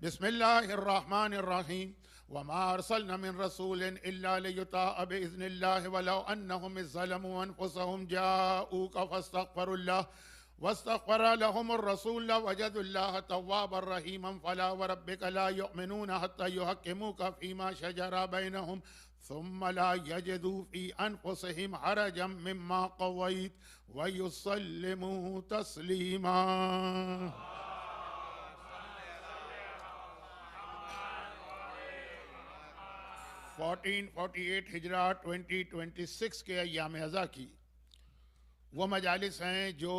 बिस्मिल्लाहिर्रहमानिर्रहीम वमा अरसलना मिन रसूलिन इल्ला लियुताअ बिइज़्निल्लाहि वलौ अन्नहुम इज़्ज़लमू अनफुसहुम जाऊका फस्तगफिरुल्लाह वस्तगफर लहुमुर रसूल लवजदुल्लाह तव्वाबर रहीमन फला वरब्बिका ला युमिनूना हत्ता युहक्किमूका फीमा शजरा बैनहुम सुम्मा ला यजिदू फी अनफुसिहिम हरजम मिम्मा क़ज़ैत व युसल्लिमू तस्लीमा। 1448 हिजरा 2026 के अय्याम अज़ा की वो मजालिस हैं जो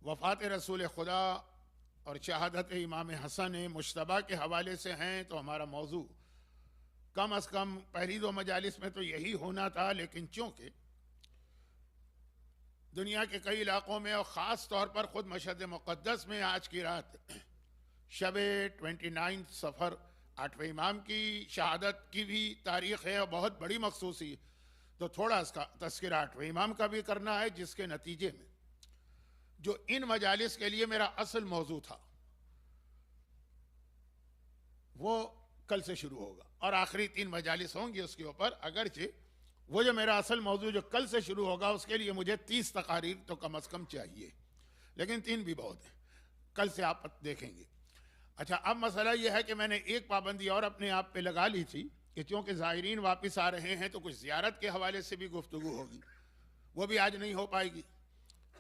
वफ़ात रसूल खुदा और शहादत इमाम हसन मुश्तबा के हवाले से हैं। तो हमारा मौजू कम अज़ कम पहली दो मजालिस में तो यही होना था, लेकिन चूँकि दुनिया के कई इलाक़ों में और ख़ास तौर पर ख़ुद मशहद मुक़द्दस में आज की रात शब 29 सफ़र 8वें इमाम की शहादत की भी तारीख़ है और बहुत बड़ी मखसूसी, तो थोड़ा इसका तज़किरा 8वें इमाम का भी करना है, जिसके नतीजे में जो इन मजालिस के लिए मेरा असल मौजू था वो कल से शुरू होगा और आखिरी 3 मजालिस होंगी उसके ऊपर। अगरचे वो जो मेरा असल मौजू जो कल से शुरू होगा उसके लिए मुझे 30 तकारीर तो कम अज़ कम चाहिए, लेकिन 3 भी बहुत है, कल से आप देखेंगे। अच्छा, अब मसला यह है कि मैंने एक पाबंदी और अपने आप पे लगा ली थी कि चूँकि ज़ायरीन वापस आ रहे हैं तो कुछ ज़ियारत के हवाले से भी गुफ्तगू होगी, वो भी आज नहीं हो पाएगी,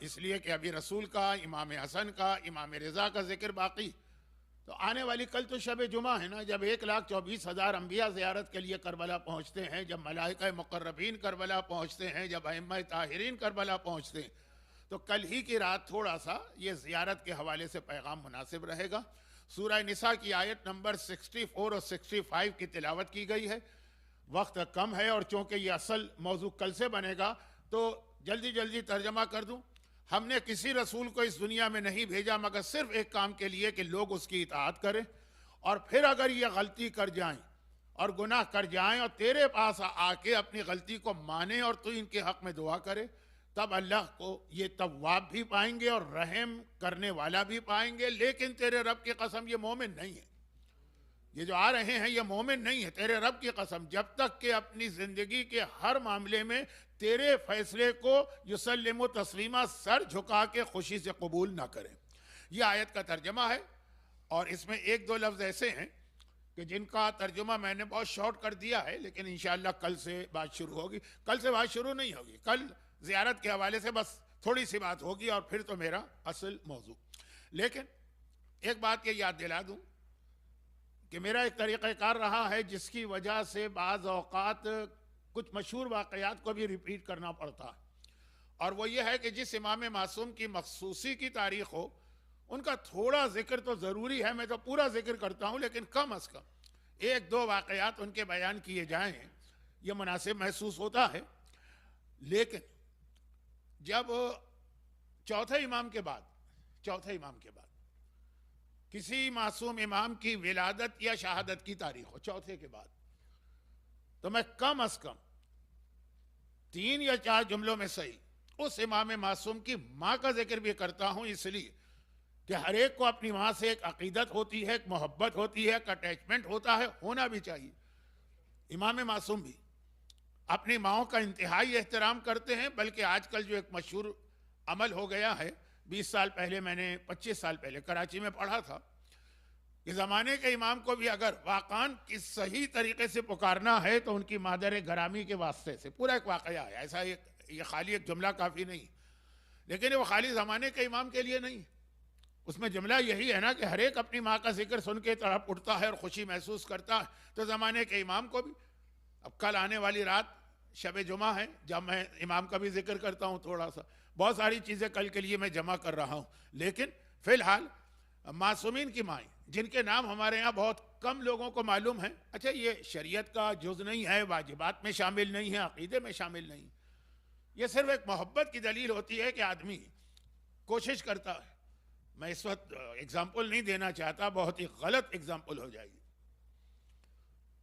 इसलिए कि अभी रसूल का, इमाम हसन का, इमाम रज़ा का जिक्र बाकी। तो आने वाली कल तो शब जुमा है ना, जब 1,24,000 अम्बिया ज़ियारत के लिए करबला पहुँचते हैं, जब मलाइका मुक़र्रबीन करबला पहुँचते हैं, जब अइम्मा ताहिरीन करबला पहुँचते हैं, तो कल ही की रात थोड़ा सा ये ज़ियारत के हवाले से पैगाम मुनासिब रहेगा। सूरह निसा की आयत नंबर 64 और 65 की तिलावत की गई है। वक्त कम है और चूँकि ये असल मौजू कल से बनेगा तो जल्दी जल्दी तर्जमा कर दूँ। हमने किसी रसूल को इस दुनिया में नहीं भेजा मगर सिर्फ एक काम के लिए कि लोग उसकी इताअत करें, और फिर अगर ये गलती कर जाएं और गुनाह कर जाएं और तेरे पास आके अपनी गलती को माने और तू इनके हक़ में दुआ करे, तब अल्लाह को ये तव्वाब भी पाएंगे और रहम करने वाला भी पाएंगे। लेकिन तेरे रब की कसम ये मोमिन नहीं है, ये जो आ रहे हैं ये मोमिन नहीं है, तेरे रब की कसम, जब तक कि अपनी ज़िंदगी के हर मामले में तेरे फैसले को युसल्लिमु तस्लीमा सर झुका के खुशी से कबूल ना करें। यह आयत का तर्जमा है और इसमें 1-2 लफ्ज़ ऐसे हैं कि जिनका तर्जुमा मैंने बहुत शॉर्ट कर दिया है, लेकिन इंशाअल्लाह कल से बात शुरू होगी। कल से बात शुरू नहीं होगी, कल ज़ियारत के हवाले से बस थोड़ी सी बात होगी और फिर तो मेरा असल मौजू। लेकिन एक बात ये याद दिला दूं कि मेरा एक तरीक़ाकार रहा है जिसकी वजह से बाज़ औक़ात कुछ मशहूर वाक़यात को भी रिपीट करना पड़ता है, और वो ये है कि जिस इमाम मासूम की मखसूसी की तारीख़ हो उनका थोड़ा ज़िक्र तो ज़रूरी है। मैं तो पूरा ज़िक्र करता हूँ, लेकिन कम अज़ कम 1-2 वाक़यात उनके बयान किए जाएँ, ये मुनासिब महसूस होता है। लेकिन जब चौथे इमाम के बाद किसी मासूम इमाम की विलादत या शहादत की तारीख़ हो चौथे के बाद, तो मैं कम अज़ कम 3 या 4 जुमलों में सही उस इमाम मासूम की माँ का जिक्र भी करता हूँ, इसलिए कि हर एक को अपनी माँ से एक अकीदत होती है, एक मोहब्बत होती है, एक अटैचमेंट होता है, होना भी चाहिए। इमाम मासूम भी अपनी माओं का इंतहाई एहतराम करते हैं, बल्कि आजकल जो एक मशहूर अमल हो गया है, 20 साल पहले मैंने 25 साल पहले कराची में पढ़ा था कि ज़माने के इमाम को भी अगर वाक़ान किस सही तरीके से पुकारना है तो उनकी मादर गरामी के वास्ते से, पूरा एक वाक़या है, ऐसा ये खाली एक जुमला काफ़ी नहीं, लेकिन वो खाली ज़माने के इमाम के लिए नहीं, उसमें जुमला यही है ना कि हर एक अपनी माँ का जिक्र सुन के तड़प उठता है और खुशी महसूस करता है, तो ज़माने के इमाम को भी। अब कल आने वाली रात शब जुमा है, जब मैं इमाम का भी जिक्र करता हूँ थोड़ा सा, बहुत सारी चीज़ें कल के लिए मैं जमा कर रहा हूँ, लेकिन फ़िलहाल मासूमीन की माएँ जिनके नाम हमारे यहाँ बहुत कम लोगों को मालूम है। अच्छा, ये शरीयत का जुज़ नहीं है, वाजिबात में शामिल नहीं है, अक़ीदे में शामिल नहीं, ये सिर्फ एक मोहब्बत की दलील होती है कि आदमी कोशिश करता है। मैं इस वक्त एग्ज़ाम्पल नहीं देना चाहता, बहुत ही गलत एग्ज़ाम्पल हो जाएगी।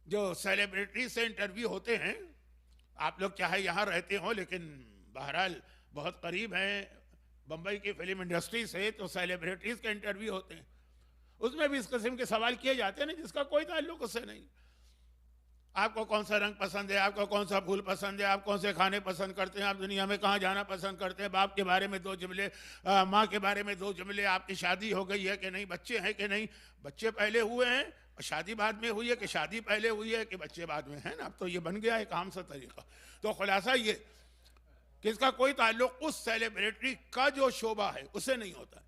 जो सेलिब्रिटी से इंटरव्यू होते हैं, आप लोग चाहे यहाँ रहते हो लेकिन बहरहाल बहुत करीब हैं बम्बई की फिल्म इंडस्ट्री से, तो सेलिब्रिटीज़ के इंटरव्यू होते हैं, उसमें भी इस किस्म के सवाल किए जाते हैं जिसका कोई ताल्लुक उससे नहीं। आपको कौन सा रंग पसंद है, आपको कौन सा फूल पसंद है, आप कौन से खाने पसंद करते हैं, आप दुनिया में कहाँ जाना पसंद करते हैं, बाप के बारे में 2 जुमले, माँ के बारे में 2 जुमले, आपकी शादी हो गई है कि नहीं, बच्चे हैं कि नहीं, बच्चे पहले हुए हैं और शादी बाद में हुई है कि शादी पहले हुई है कि बच्चे बाद में, है ना। अब तो ये बन गया एक आम सा तरीका। तो खुलासा ये कि इसका कोई ताल्लुक उस सेलिब्रिटी का जो शोबा है उससे नहीं होता,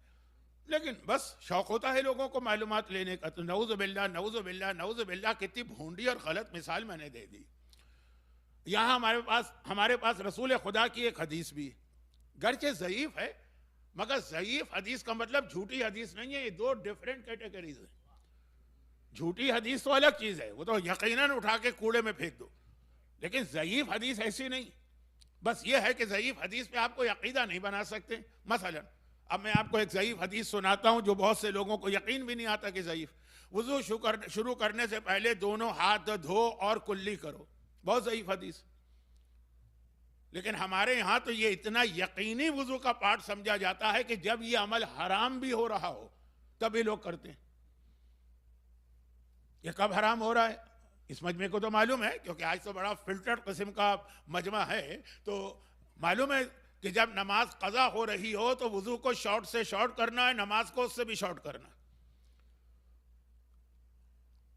लेकिन बस शौक होता है लोगों को मालूमात लेने का। तो नऊज़ बिल्लाह नऊज़ बिल्लाह नऊज़ बिल्लाह, कितनी भूंडी और गलत मिसाल मैंने दे दी। यहाँ हमारे पास रसूल खुदा की एक हदीस भी, गरचे ज़ईफ है मगर ज़ईफ हदीस का मतलब झूठी हदीस नहीं है, ये 2 डिफरेंट कैटेगरीज है। झूठी हदीस तो अलग चीज है, वो तो यकीनन उठा के कूड़े में फेंक दो, लेकिन ज़ईफ हदीस ऐसी नहीं। बस ये है कि ज़ईफ हदीस पे आपको यकीदा नहीं बना सकते। मसलन अब मैं आपको एक ज़ईफ हदीस सुनाता हूं जो बहुत से लोगों को यकीन भी नहीं आता कि ज़ईफ। वुज़ू शुरू करने से पहले दोनों हाथ धो और कुल्ली करो, बहुत ज़ईफ हदीस। लेकिन हमारे यहां तो ये इतना यकीनी वुज़ू का पार्ट समझा जाता है कि जब ये अमल हराम भी हो रहा हो तभी लोग करते हैं। ये कब हराम हो रहा है इस मजमे को तो मालूम है, क्योंकि आज तो बड़ा फिल्टर्ड किस्म का मजमा है। तो मालूम है कि जब नमाज कज़ा हो रही हो तो वुज़ू को शॉर्ट से शॉर्ट करना है, नमाज को उससे भी शॉर्ट करना।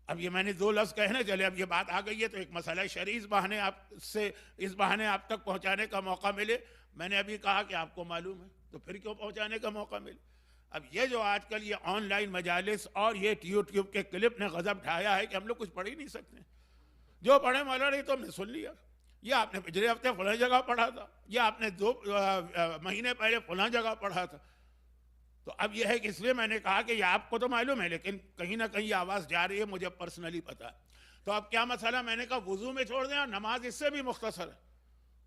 अब ये मैंने 2 लफ्ज़ कहने चले, अब ये बात आ गई है तो एक मसला शरई इस बहाने आप तक पहुंचाने का मौका मिले। मैंने अभी कहा कि आपको मालूम है तो फिर क्यों पहुंचाने का मौका मिले। अब ये जो आजकल ये ऑनलाइन मजालिस और ये यूट्यूब के क्लिप ने गजब ढाया है कि हम लोग कुछ पढ़ ही नहीं सकते। जो पढ़े मौला नहीं तो हमने सुन लिया, ये आपने पिछले हफ्ते फलां जगह पढ़ा था, ये आपने 2 महीने पहले फलां जगह पढ़ा था। तो अब यह है कि इसलिए मैंने कहा कि ये आपको तो मालूम है लेकिन कहीं ना कहीं आवाज़ जा रही है, मुझे पर्सनली पता है। तो अब क्या मसला, मैंने कहा वुज़ू में छोड़ दें और नमाज इससे भी मुख्तसर है।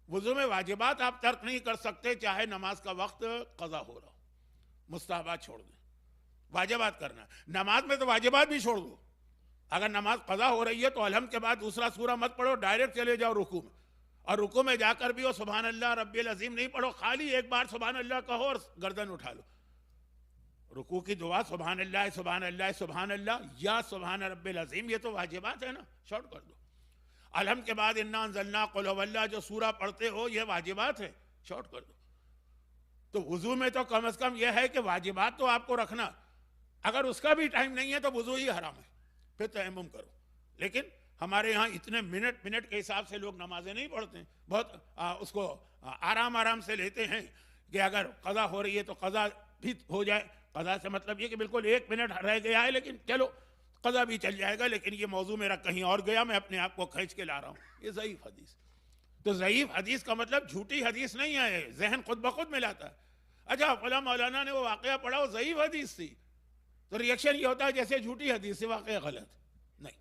वुज़ू में वाजिबात आप तर्क नहीं कर सकते चाहे नमाज का वक्त कज़ा हो रहा हो, मुस्तहबात छोड़ दें, वाजिबात करना। नमाज में तो वाजिबात भी छोड़ दो। अगर नमाज कज़ा हो रही है तो अलहम के बाद दूसरा सूरा मत पढ़ो, डायरेक्ट चले जाओ रुकू में, और रुकू में जाकर भी वो सुभान अल्लाह रब्बिल अज़ीम नहीं पढ़ो, खाली एक बार सुभान अल्लाह कहो और गर्दन उठा लो। रुकू की दुआ सुभान अल्लाह सुभान अल्लाह सुभान अल्लाह या सुभान रब्बिल अज़ीम, ये तो वाजिबात है ना, शॉर्ट कर दो। अलहम के बाद इन्ना अंज़लना कुल हुवल्लाह जो सूरा पढ़ते हो ये वाजिबात है, शॉर्ट कर दो। तो वुज़ू में तो कम से कम यह है कि वाजिबात तो आपको रखना, अगर उसका भी टाइम नहीं है तो वुज़ू ही हराम है, फिर तयम्मुम करो। लेकिन हमारे यहाँ इतने मिनट के हिसाब से लोग नमाजें नहीं पढ़ते हैं, बहुत उसको आराम से लेते हैं कि अगर कज़ा हो रही है तो कज़ा भी हो जाए। कज़ा से मतलब ये कि बिल्कुल 1 मिनट रह गया है लेकिन चलो कज़ा भी चल जाएगा, लेकिन ये मौजू मेरा कहीं और गया, मैं अपने आप को खींच के ला रहा हूँ। ये ज़ईफ़ हदीस। तो ज़ईफ़ हदीस का मतलब झूठी हदीस नहीं है, जहन खुद ब खुद मिलाता है। अच्छा फला मौलाना ने वो वाक़या पढ़ा, वो ज़ईफ़ हदीस थी, तो रिएक्शन ये होता है जैसे झूठी हदीस से वाक़या गलत नहीं।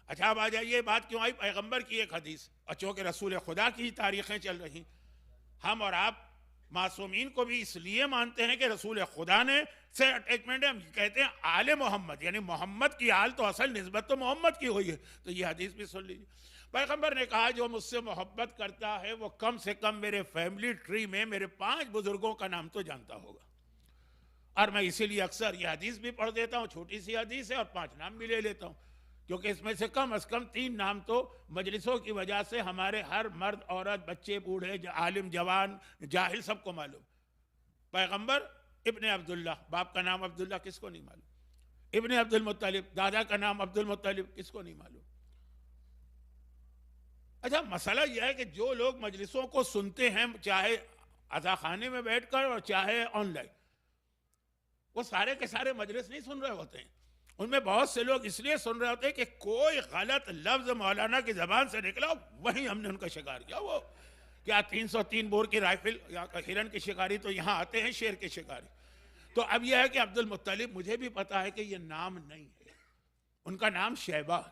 अच्छा अब आ जाइए बात क्यों आई, पैगंबर की एक हदीस और चूँकि रसूल खुदा की तारीखें चल रही, हम और आप मासूमीन को भी इसलिए मानते हैं कि रसूल खुदा ने से अटैचमेंट है। हम कहते हैं आले मोहम्मद, यानी मोहम्मद की आल तो असल निस्बत तो मोहम्मद की हुई है। तो ये हदीस भी सुन लीजिए। पैगंबर ने कहा जो मुझसे मोहब्बत करता है वो कम से कम मेरे फैमिली ट्री में मेरे 5 बुजुर्गों का नाम तो जानता होगा। और मैं इसीलिए अक्सर ये हदीस भी पढ़ देता हूँ, छोटी सी हदीस है और 5 नाम भी ले लेता हूँ, क्योंकि इसमें से कम 3 नाम तो मजलिसों की वजह से हमारे हर मर्द औरत बच्चे बूढ़े आलिम जवान जाहिल सबको मालूम। पैगंबर इब्ने अब्दुल्ला, बाप का नाम अब्दुल्ला किसको नहीं मालूम, इब्ने अब्दुल मुत्तलिब, दादा का नाम अब्दुल मुत्तलिब किसको नहीं मालूम। अच्छा मसला यह है कि जो लोग मजलिसों को सुनते हैं चाहे अज़ा खाने में बैठकर और चाहे ऑनलाइन, वो सारे के सारे मजलिस नहीं सुन रहे होते हैं। उनमें बहुत से लोग इसलिए सुन रहे होते हैं कि कोई गलत लफ्ज मौलाना की जबान से निकला वहीं हमने उनका शिकार किया। वो क्या 303 बोर की राइफल या हिरन की शिकारी तो यहाँ आते हैं शेर की शिकारी। तो अब यह है कि अब्दुल मुत्तलिब, मुझे भी पता है कि ये नाम नहीं है, उनका नाम शैबा है,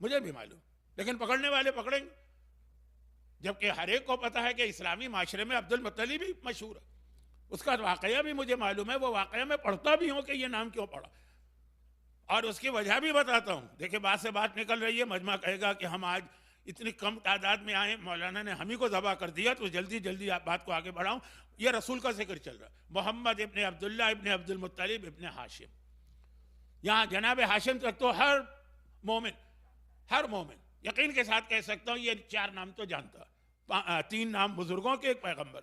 मुझे भी मालूम, लेकिन पकड़ने वाले पकड़ेंगे। जबकि हर एक को पता है कि इस्लामी माशरे में अब्दुल मुत्तलिब भी मशहूर है, उसका वाकया भी मुझे मालूम है, वो वाकया में पढ़ता भी हूँ कि ये नाम क्यों पढ़ा, और उसकी वजह भी बताता हूँ। देखिए बात से बात निकल रही है, मजमा कहेगा कि हम आज इतनी कम तादाद में आए, मौलाना ने हम ही को ज़बा कर दिया, तो जल्दी जल्दी आप बात को आगे बढ़ाऊँ। यह रसूल का जिक्र चल रहा है, मोहम्मद इब्ने अब्दुल्ला इब्ने अब्दुल मुत्तलिब इब्ने हाशिम, यहाँ जनाब हाशिम तक तो हर मोमिन यकीन के साथ कह सकता हूँ ये 4 नाम तो जानता, 3 नाम बुजुर्गों के, एक पैगंबर,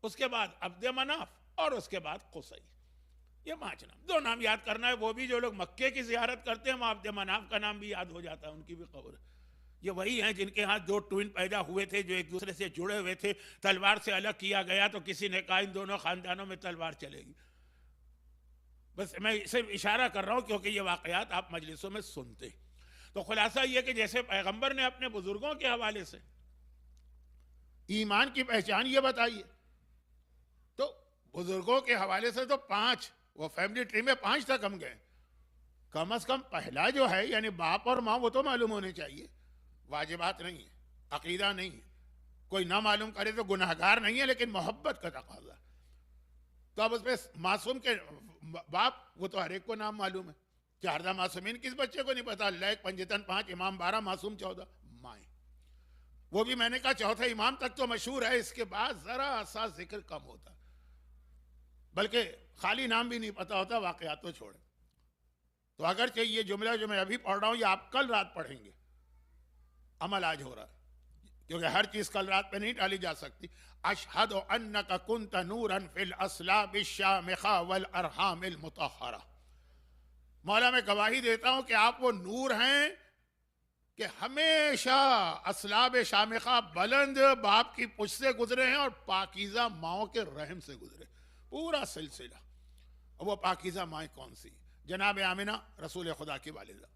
उसके बाद अब्द मनाफ और उसके बाद कुसई, ये 5 नाम। 2 नाम याद करना है, वो भी जो लोग मक्के की जियारत करते हैं वहाँ अब्द मनाफ का नाम भी याद हो जाता है, उनकी भी कब्र। ये वही हैं जिनके यहाँ 2 ट्विन पैदा हुए थे जो एक दूसरे से जुड़े हुए थे, तलवार से अलग किया गया तो किसी ने कहा इन दोनों खानदानों में तलवार चलेगी। बस मैं सिर्फ इशारा कर रहा हूँ क्योंकि ये वाकयात आप मजलिसों में सुनते। तो खुलासा ये कि जैसे पैगंबर ने अपने बुजुर्गों के हवाले से ईमान की पहचान ये बताइए, तो बुजुर्गों के हवाले से तो 5, वो फैमिली ट्री में 5 तक हम गए। कम से कम पहला जो है यानी बाप और माँ, वो तो मालूम होने चाहिए। वाजिबात नहीं है, अकीदा नहीं है, कोई ना मालूम करे तो गुनाहगार नहीं है, लेकिन मोहब्बत का तकाजा। तो अब उसमें मासूम के बाप, वो तो हर एक को नाम मालूम है। 14 मासूमीन किस बच्चे को नहीं पता? अल्लाह एक, पंजतन 5, इमाम 12, मासूम 14, माए। वो भी मैंने कहा चौथे इमाम तक तो मशहूर है, इसके बाद जरा सा जिक्र कम होता, बल्कि खाली नाम भी नहीं पता होता, वाकयात तो छोड़े। तो अगर ये जुमला जो मैं अभी पढ़ रहा हूँ ये आप कल रात पढ़ेंगे, अमल आज हो रहा है, क्योंकि हर चीज कल रात पे नहीं टाली जा सकती। अशहदु अन्नका कुन्त नूरन फिल अस्लाबि शामिखा वल अरहामिल मुतहहरा, मौला मैं गवाही देता हूं कि आप वो नूर हैं कि हमेशा असलाब शामिखा, बुलंद बाप की पुछ से गुजरे हैं और पाकीज़ा माओ के रहम से गुजरे, पूरा सिलसिला। और वो पाकीज़ा माएँ कौन सी? जनाब आमिना रसूल खुदा की वालिदा।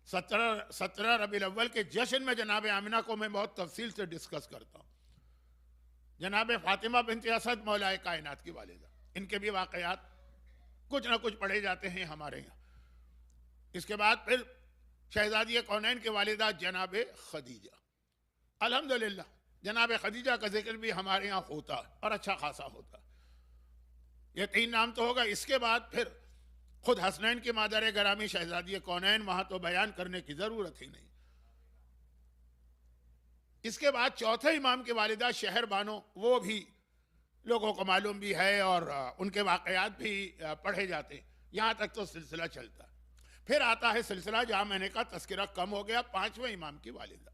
17 रबीउल अव्वल के जश्न में जनाब आमिना को मैं बहुत तफसील से डिस्कस करता हूँ। जनाब फातिमा बिन्त असद मौलाए कायनात की वालिदा, इनके भी वाकयात कुछ ना कुछ पढ़े जाते हैं हमारे यहाँ। इसके बाद फिर शहजादी कौनैन के वालिदा जनाब खदीजा। अल्हम्दुलिल्लाह जनाब खदीजा का जिक्र भी हमारे यहाँ होता और अच्छा खासा होता। ये 3 नाम तो होगा। इसके बाद फिर खुद हसनैन की मादर गरामी शहजादी कौनैन, वहां तो बयान करने की जरूरत ही नहीं। इसके बाद चौथे इमाम के वालिदा शहर बानो, वो भी लोगों को मालूम भी है और उनके वाकयात भी पढ़े जाते हैं। यहां तक तो सिलसिला चलता। फिर आता है सिलसिला जहां मैंने कहा तस्करा कम हो गया, 5वें इमाम की वालिदा।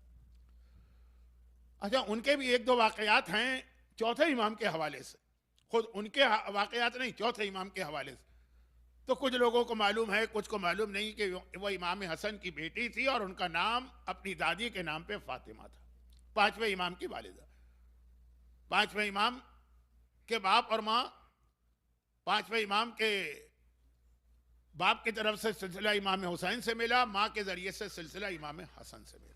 अच्छा, उनके भी 1-2 वाकयात हैं चौथे इमाम के हवाले से, खुद उनके वाकयात नहीं, चौथे इमाम के हवाले से। तो कुछ लोगों को मालूम है, कुछ को मालूम नहीं कि वो इमाम हसन की बेटी थी और उनका नाम अपनी दादी के नाम पे फातिमा था। 5वें इमाम की वालिदा। 5वें इमाम के बाप और माँ, 5वें इमाम के बाप की तरफ से सिलसिला इमाम हुसैन से मिला, माँ के जरिए से सिलसिला इमाम हसन से मिला।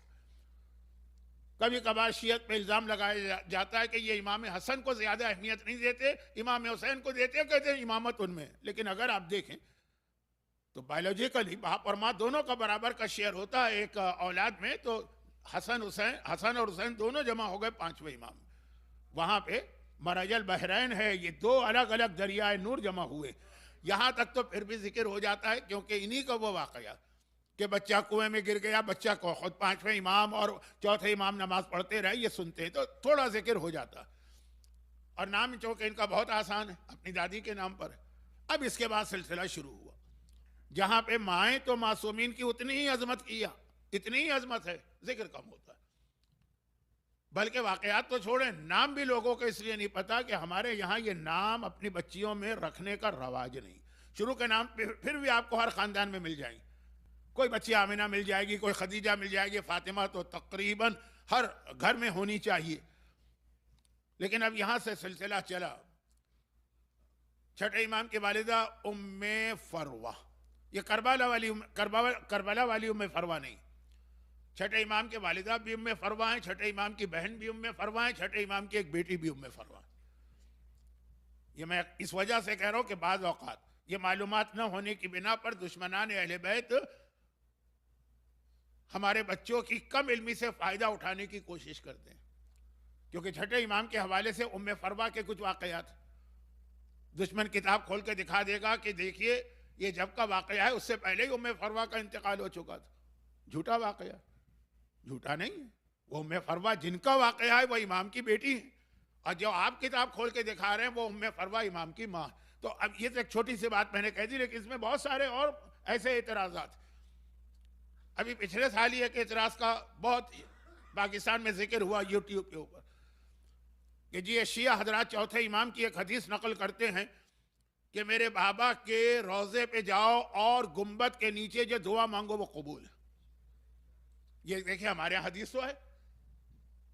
कभी कभार शियत पे इल्जाम लगाया जाता है कि ये इमाम हसन को ज्यादा अहमियत नहीं देते, इमाम हुसैन को देते, कहते हैं इमामत उनमें। लेकिन अगर आप देखें तो बायोलॉजिकली बाप और माँ दोनों का बराबर का शेयर होता है एक औलाद में। तो हसन और हुसैन दोनों जमा हो गए 5वें इमाम। वहां पे मरजल बहरैन है, ये 2 अलग अलग दरियाए नूर जमा हुए। यहां तक तो फिर भी जिक्र हो जाता है क्योंकि इन्हीं का वो वाकया कि बच्चा कुएं में गिर गया, बच्चा को खुद 5वें इमाम और चौथे इमाम नमाज पढ़ते रहे, ये सुनते हैं तो थोड़ा जिक्र हो जाता। और नाम चूंकि इनका बहुत आसान है, अपनी दादी के नाम पर। अब इसके बाद सिलसिला शुरू हुआ जहां पे माएँ तो मासूमीन की उतनी ही अजमत किया, इतनी ही अजमत है, जिक्र कम होता है। बल्कि वाकयात तो छोड़ें, नाम भी लोगों को इसलिए नहीं पता कि हमारे यहाँ ये नाम अपनी बच्चियों में रखने का रवाज नहीं। शुरू के नाम फिर भी आपको हर खानदान में मिल जाएंगे। कोई बच्ची आमिना मिल जाएगी, कोई खदीजा मिल जाएगी, फातिमा तो तकरीबन हर घर में होनी चाहिए। लेकिन अब यहां से सिलसिला चला। 6ठे इमाम की वालिदा उम्मे फरवा, ये करबला वाली उम्मे फरवा नहीं। 6ठे इमाम के वालिदा भी उम्मे फरवा हैं, 6ठे इमाम की बहन भी उम्मे फरवा हैं, 6ठे इमाम की एक बेटी भी उम्मे फरवा। ये मैं इस वजह से कह रहा हूं कि बाज़ औक़ात ये मालूमात न होने की बिना पर दुश्मनान अहले बैत हमारे बच्चों की कम इल्मी से फायदा उठाने की कोशिश करते हैं। क्योंकि 6ठे इमाम के हवाले से उम्मे फरवा के कुछ वाकयात दुश्मन किताब खोल के दिखा देगा कि देखिए ये जब का वाकया है, उससे पहले ही उम्मे फरवा का इंतकाल हो चुका था। झूठा वाकया, झूठा नहीं है। वो उम्मे फरवा जिनका वाकया है वो इमाम की बेटी है, और जो आप किताब खोल के दिखा रहे हैं वो उम्मे फरवा इमाम की माँ। तो अब ये तो एक छोटी सी बात मैंने कह दी, लेकिन इसमें बहुत सारे और ऐसे एतराज़ात। अभी पिछले साल ही एक एतराज़ का बहुत पाकिस्तान में जिक्र हुआ यूट्यूब के ऊपर कि जी ये शिया हजरात चौथे इमाम की एक हदीस नकल करते हैं कि मेरे बाबा के रोज़े पे जाओ और गुंबद के नीचे जो दुआ मांगो वो कबूल है। ये देखिए हमारे यहाँ हदीस तो है,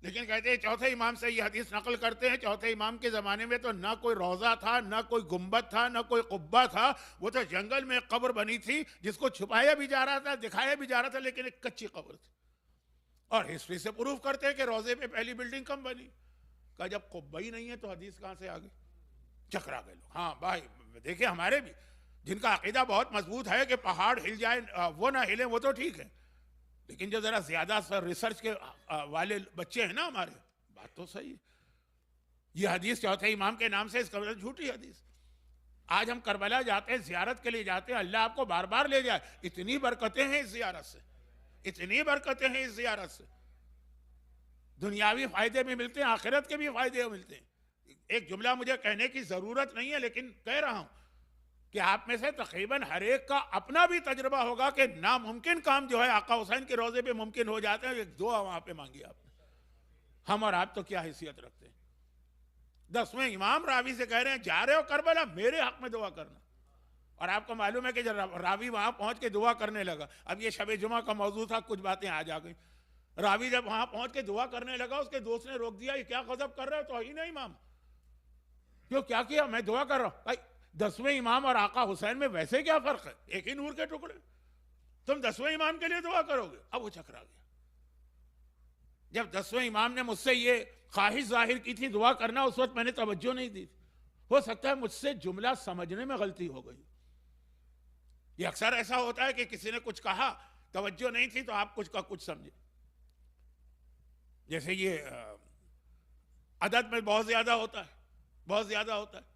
लेकिन कहते हैं चौथे इमाम से ये हदीस नकल करते हैं। चौथे इमाम के ज़माने में तो ना कोई रोज़ा था, ना कोई गुंबद था, ना कोई कुब्बा था। वो तो जंगल में कब्र बनी थी जिसको छुपाया भी जा रहा था, दिखाया भी जा रहा था, लेकिन एक कच्ची कब्र थी। और हिस्ट्री से प्रूफ करते हैं कि रोज़े पे पहली बिल्डिंग कम बनी। कहा जब कुब्बा ही नहीं है तो हदीस कहाँ से आ गई? चकरा गए लोग। हाँ भाई देखिए हमारे भी जिनका अकीदा बहुत मजबूत है कि पहाड़ हिल जाए वो ना हिले, वो तो ठीक है, लेकिन जो जरा ज्यादा रिसर्च के वाले बच्चे हैं ना हमारे, बात तो सही है। ये हदीस चौथे इमाम के नाम से इसका मतलब झूठी हदीस। आज हम करबला जाते हैं, जियारत के लिए जाते हैं, अल्लाह आपको बार बार ले जाए। इतनी बरकतें हैं इस जियारत से, इतनी बरकतें हैं इस जियारत से। दुनियावी फायदे भी मिलते हैं, आखिरत के भी फायदे मिलते हैं। एक जुमला मुझे कहने की जरूरत नहीं है, लेकिन कह रहा हूं कि आप में से तकरीबन हर एक का अपना भी तजुर्बा होगा कि नामुमकिन काम जो है आका हुसैन के रोजे पे मुमकिन हो जाते हैं। एक दुआ वहां पे मांगी आपने। हम और आप तो क्या हैसियत रखते हैं? 10वें इमाम रावी से कह रहे हैं जा रहे हो करबला, मेरे हक में दुआ करना। और आपको मालूम है कि जब रावी वहां पहुंच के दुआ करने लगा, अब ये शब जुमा का मौजू था, कुछ बातें आज आ गई। रावी जब वहां पहुंच के दुआ करने लगा, उसके दोस्त ने रोक दिया, ये क्या गजब कर रहे हो? तो ही नहीं इमाम, क्यों क्या किया? मैं दुआ कर रहा हूं। भाई 10वें इमाम और आका हुसैन में वैसे क्या फर्क है? एक ही नूर के टुकड़े। तुम 10वें इमाम के लिए दुआ करोगे? अब वो चकरा गया। जब 10वें इमाम ने मुझसे ये ख्वाहिश जाहिर की थी दुआ करना, उस वक्त मैंने तवज्जो नहीं दी थी। हो सकता है मुझसे जुमला समझने में गलती हो गई। ये अक्सर ऐसा होता है कि किसी ने कुछ कहा, तवज्जो नहीं थी तो आप कुछ का कुछ समझे। जैसे ये अदद में बहुत ज्यादा होता है, बहुत ज्यादा होता है।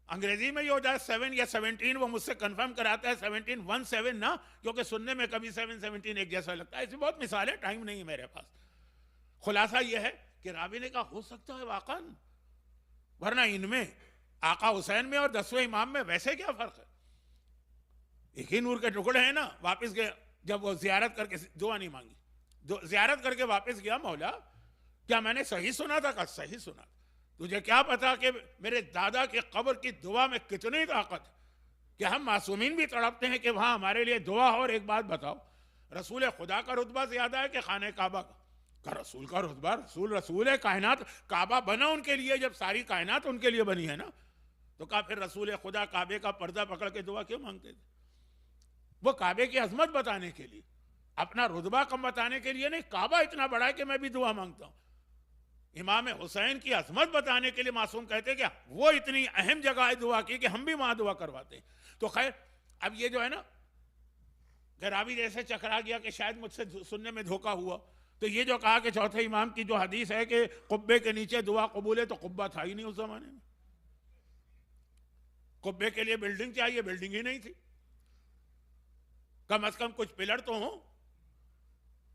अंग्रेजी में ये होता है 7 या 17, वो मुझसे कंफर्म कराता है 17 ना, क्योंकि सुनने में कभी 7 17 एक जैसा लगता है। ऐसी बहुत मिसाल है, टाइम नहीं है मेरे पास। खुलासा ये है कि रावी ने कहा हो सकता है वाकन, वरना इनमें आका हुसैन में और 10वें इमाम में वैसे क्या फर्क है? एक ही नूर के टुकड़े हैं ना। वापस गए, जब वो जियारत करके दुआ नहीं मांगी, जियारत करके वापस गया, मौला क्या मैंने सही सुना था? कहा सही सुना। तुझे क्या पता कि मेरे दादा के कब्र की दुआ में कितनी ताकत है, कि हम मासूमीन भी तड़पते हैं कि वहां हमारे लिए दुआ हो। और एक बात बताओ, रसूल खुदा का रुतबा ज्यादा है कि खाने काबा का रसूल का रुतबा? रसूल है कायनात, काबा बना उनके लिए, जब सारी कायनात उनके लिए बनी है ना। तो कहा फिर रसूल खुदा काबे का पर्दा पकड़ के दुआ क्यों मांगते थे? वो काबे की अजमत बताने के लिए, अपना रुतबा कम बताने के लिए नहीं। काबा इतना बड़ा है कि मैं भी दुआ मांगता हूं। इमाम हुसैन की अजमत बताने के लिए मासूम कहते क्या वो इतनी अहम जगह है दुआ की कि हम भी वहां दुआ करवाते हैं। तो खैर अब ये जो है ना, रावी जैसे चकरा गया कि शायद मुझसे सुनने में धोखा हुआ। तो ये जो कहा कि चौथे इमाम की जो हदीस है कि कुब्बे के नीचे दुआ कबूल है, तो कुब्बा था ही नहीं उस जमाने में। कुब्बे के लिए बिल्डिंग चाहिए, बिल्डिंग ही नहीं थी। कम से कम कुछ पिलर तो हो।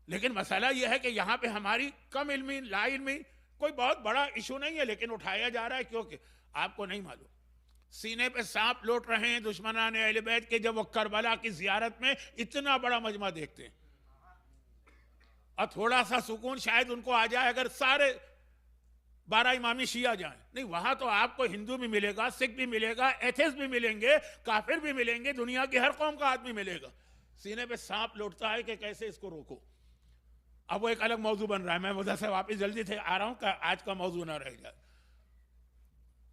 लेकिन मसला यह है कि यहां पे हमारी कम इल्मी, ला इल्मी कोई बहुत बड़ा इशू नहीं है, लेकिन उठाया जा रहा है क्योंकि आपको नहीं मालूम सीने पे सांप लौट रहे हैं दुश्मनान अहले बैत के, जब वो करबला की जियारत में इतना बड़ा मजमा देखते हैं। और थोड़ा सा सुकून शायद उनको आ जाए अगर सारे 12 इमामी शिया जाएं। नहीं, वहां तो आपको हिंदू भी मिलेगा, सिख भी मिलेगा, एथेस्ट भी मिलेंगे, काफिर भी मिलेंगे, दुनिया की हर कौम का आदमी मिलेगा। सीने पे सांप लौटता है कि कैसे इसको रोको। अब वो एक अलग मौजू बन रहा है। मैं उधर से वापस जल्दी से आ रहा हूं, आज का मौजू ना रह जाए।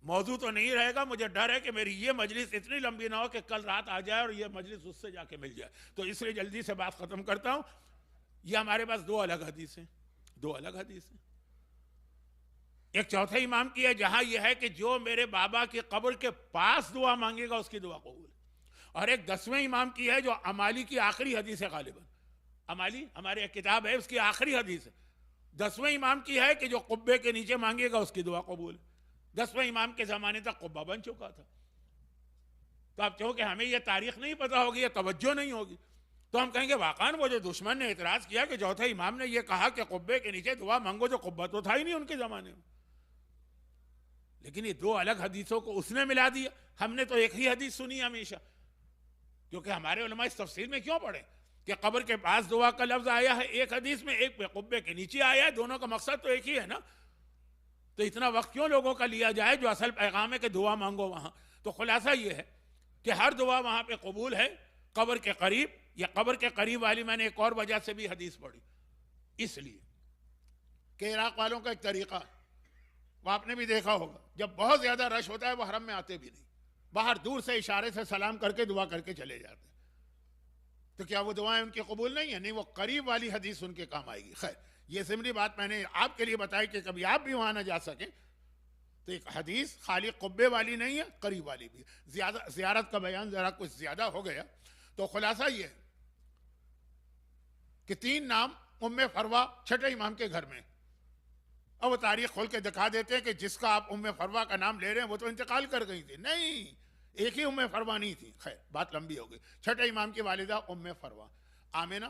मौजू तो नहीं रहेगा, मुझे डर है कि मेरी ये मजलिस इतनी लंबी ना हो कि कल रात आ जाए और ये मजलिस उससे जाके मिल जाए। तो इसलिए जल्दी से बात खत्म करता हूं। ये हमारे पास 2 अलग हदीस हैं, 2 अलग हदीस हैं। एक चौथे इमाम की है जहां यह है कि जो मेरे बाबा की कब्र के पास दुआ मांगेगा उसकी दुआ कबूल। और एक 10वें इमाम की है जो अमाली की आखिरी हदीस है, गालिबन अमाली हमारे एक किताब है उसकी आखिरी हदीस है। 10वें इमाम की है कि जो कुब्बे के नीचे मांगेगा उसकी दुआ कबूल। 10वें इमाम के जमाने तक कुब्बा बन चुका था। तो आप कहो कि हमें यह तारीख नहीं पता होगी या तवज्जो नहीं होगी, तो हम कहेंगे वाकई वो जो दुश्मन ने इतराज किया कि चौथे इमाम ने यह कहा कि कुब्बे के नीचे दुआ मांगो, जो कुब्बा तो था ही नहीं उनके जमाने में। लेकिन ये 2 अलग हदीसों को उसने मिला दिया। हमने तो एक ही हदीस सुनी हमेशा। क्योंकि हमारे उलमा इस तफसील में क्यों पढ़े कि कब्र के पास दुआ का लफ्ज आया है एक हदीस में, एक कुब्बे के नीचे आया है, दोनों का मकसद तो एक ही है ना। तो इतना वक्त क्यों लोगों का लिया जाए जो असल पैगाम है कि दुआ मांगो वहां। तो खुलासा ये है कि हर दुआ वहां पे कबूल है कब्र के करीब, या कब्र के करीब वाली मैंने एक और वजह से भी हदीस पढ़ी, इसलिए कि इराक वालों का एक तरीका है, वो आपने भी देखा होगा, जब बहुत ज्यादा रश होता है वो हरम में आते भी नहीं, बाहर दूर से इशारे से सलाम करके दुआ करके चले जाते हैं। तो क्या वो दुआएं उनकी कबूल नहीं है? नहीं, वो करीब वाली हदीस उनके काम आएगी। खैर, ये सिमरी बात मैंने आपके लिए बताई कि कभी आप भी वहां ना जा सके, तो एक हदीस खाली कुब्बे वाली नहीं है, करीब वाली भी। ज्यादा ज़ियारत का बयान जरा कुछ ज्यादा हो गया, तो खुलासा ये है कि 3 नाम उम्मे फरवा छठे इमाम के घर में। अब वो तारीख खोल के दिखा देते हैं कि जिसका आप उम्मे फरवा का नाम ले रहे हैं वो तो इंतकाल कर गई थी। नहीं, एक ही उम्मे फरवा नहीं थी। खैर, बात लंबी हो गई। छठे इमाम की वालिदा उम्मे फरवा, आमिना,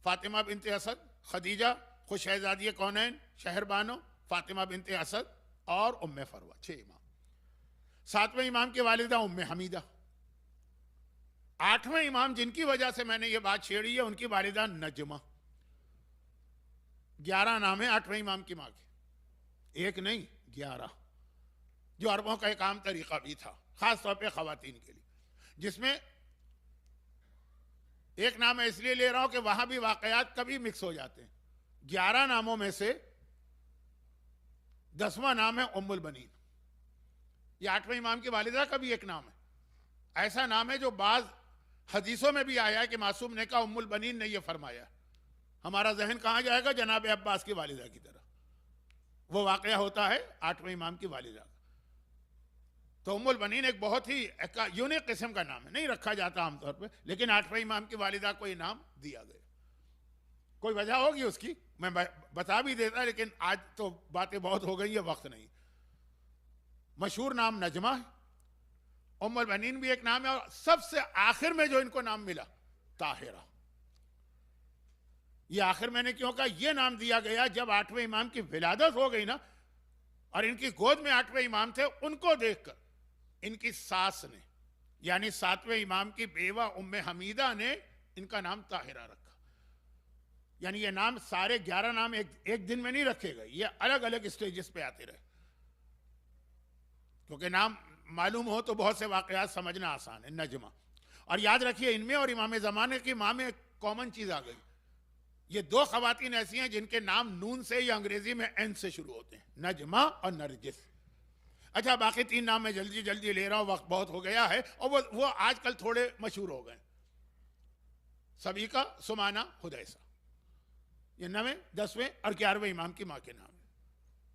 फातिमा बिनते असद, खदीजा खुद शहजादी कौनैन शहरबानो, फातिमा बिनते असद और उम्मे फरवा, 6 इमाम। 7वें इमाम की वालिदा उम्मे हमीदा। 8वें इमाम जिनकी वजह से मैंने ये बात छेड़ी है उनकी वालिदा नजमा। 11 नाम है 8वें इमाम की मां के, एक नहीं 11, जो अरबों का एक आम तरीका भी था खास तौर पे खवातीन के लिए, जिसमें एक नाम मैं इसलिए ले रहा हूं कि वहां भी वाकयात कभी मिक्स हो जाते हैं। 11 नामों में से 10वां नाम है उम्मुल बनीन। ये 8वें इमाम की वालिदा का भी एक नाम है, ऐसा नाम है जो बाज हदीसों में भी आया है कि मासूम ने कहा उम्मुल बनीन ने यह फरमाया। हमारा जहन कहां जाएगा? जनाब अब्बास की वालिदा की तरह। वो वाकया होता है 8वें इमाम की वालिदा का। तो उम्मुल बनीन एक बहुत ही यूनिक किस्म का नाम है, नहीं रखा जाता आमतौर पे, लेकिन 8वें इमाम की वालिदा को ये नाम दिया गया। कोई वजह होगी उसकी, मैं बता भी देता, लेकिन आज तो बातें बहुत हो गई है, वक्त नहीं। मशहूर नाम नजमा है, उम्मुल बनीन भी एक नाम है, और सबसे आखिर में जो इनको नाम मिला ताहिरा। ये आखिर मैंने क्यों कहा? ये नाम दिया गया जब 8वें इमाम की विलादत हो गई ना, और इनकी गोद में 8वें इमाम थे, उनको देखकर इनकी सास ने, यानी 7वें इमाम की बेवा उम्मे हमीदा ने इनका नाम ताहिरा रखा। यानी ये नाम सारे 11 नाम एक दिन में नहीं रखे गए, ये अलग अलग स्टेजेस पे आते रहे। क्योंकि नाम मालूम हो तो बहुत से वाकयात समझना आसान है। नजमा, और याद रखिए इनमें और इमाम ज़माने की मां में कॉमन चीज आ गई। ये 2 खवातीन ऐसी हैं जिनके नाम नून से या अंग्रेजी में एन से शुरू होते हैं, नजमा और नरगिस। अच्छा, बाकी 3 नाम मैं जल्दी जल्दी ले रहा हूं, वक्त बहुत हो गया है, और वो आजकल थोड़े मशहूर हो गए। सबीका, सुमाना, हुदैसा, ये 9वें 10वें और 11वें इमाम की मां के नाम है।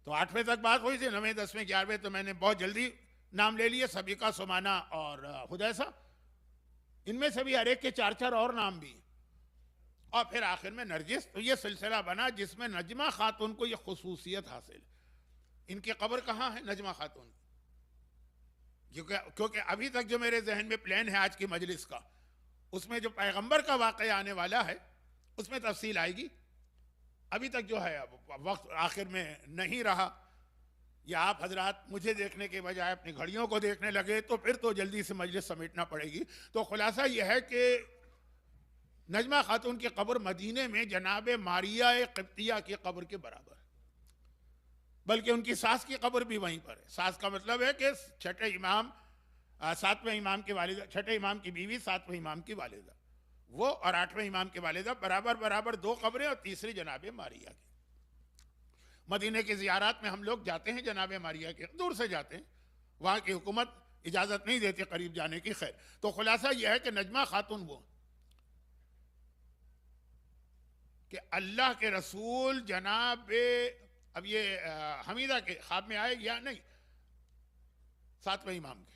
तो 8वें तक बात हुई थी, 9वें 10वें 11वें तो मैंने बहुत जल्दी नाम ले लिए, सबीका, सुमाना और हुदैसा। इनमें से भी हर एक के 4-4 और नाम भी, और फिर आखिर में नरगिस। तो ये सिलसिला बना जिसमें नजमा खातून को ये खुसूसियत हासिल है। इनकी कब्र कहाँ है नजमा खातून? क्योंकि अभी तक जो मेरे जहन में प्लान है आज की मजलिस का, उसमें जो पैगंबर का वाकया आने वाला है उसमें तफसील आएगी। अभी तक जो है वक्त आखिर में नहीं रहा, या आप हजरात मुझे देखने के बजाय अपनी घड़ियों को देखने लगे, तो फिर तो जल्दी से मजलिस समेटना पड़ेगी। तो खुलासा यह है कि नजमा खातून की कब्र मदीने में जनाब मारिया क़िब्तिया की कब्र के बराबर है, बल्कि उनकी सास की कब्र भी वहीं पर है। सास का मतलब है कि छठे इमाम 7वें इमाम की वालिदा, छठे इमाम की बीवी 7वें इमाम की वालिदा, वो और 8वें इमाम की वालिदा बराबर बराबर 2 कब्रें, और तीसरी जनाब मारिया की। मदीने की ज़ियारत में हम लोग जाते हैं जनाब मारिया के, दूर से जाते हैं, वहाँ की हुकूमत इजाज़त नहीं देती करीब जाने की। खैर, तो खुलासा यह है कि नजमा खातून वो कि अल्लाह के रसूल जनाब, अब ये हमीदा के ख्वाब में आए या नहीं, 7वें इमाम के,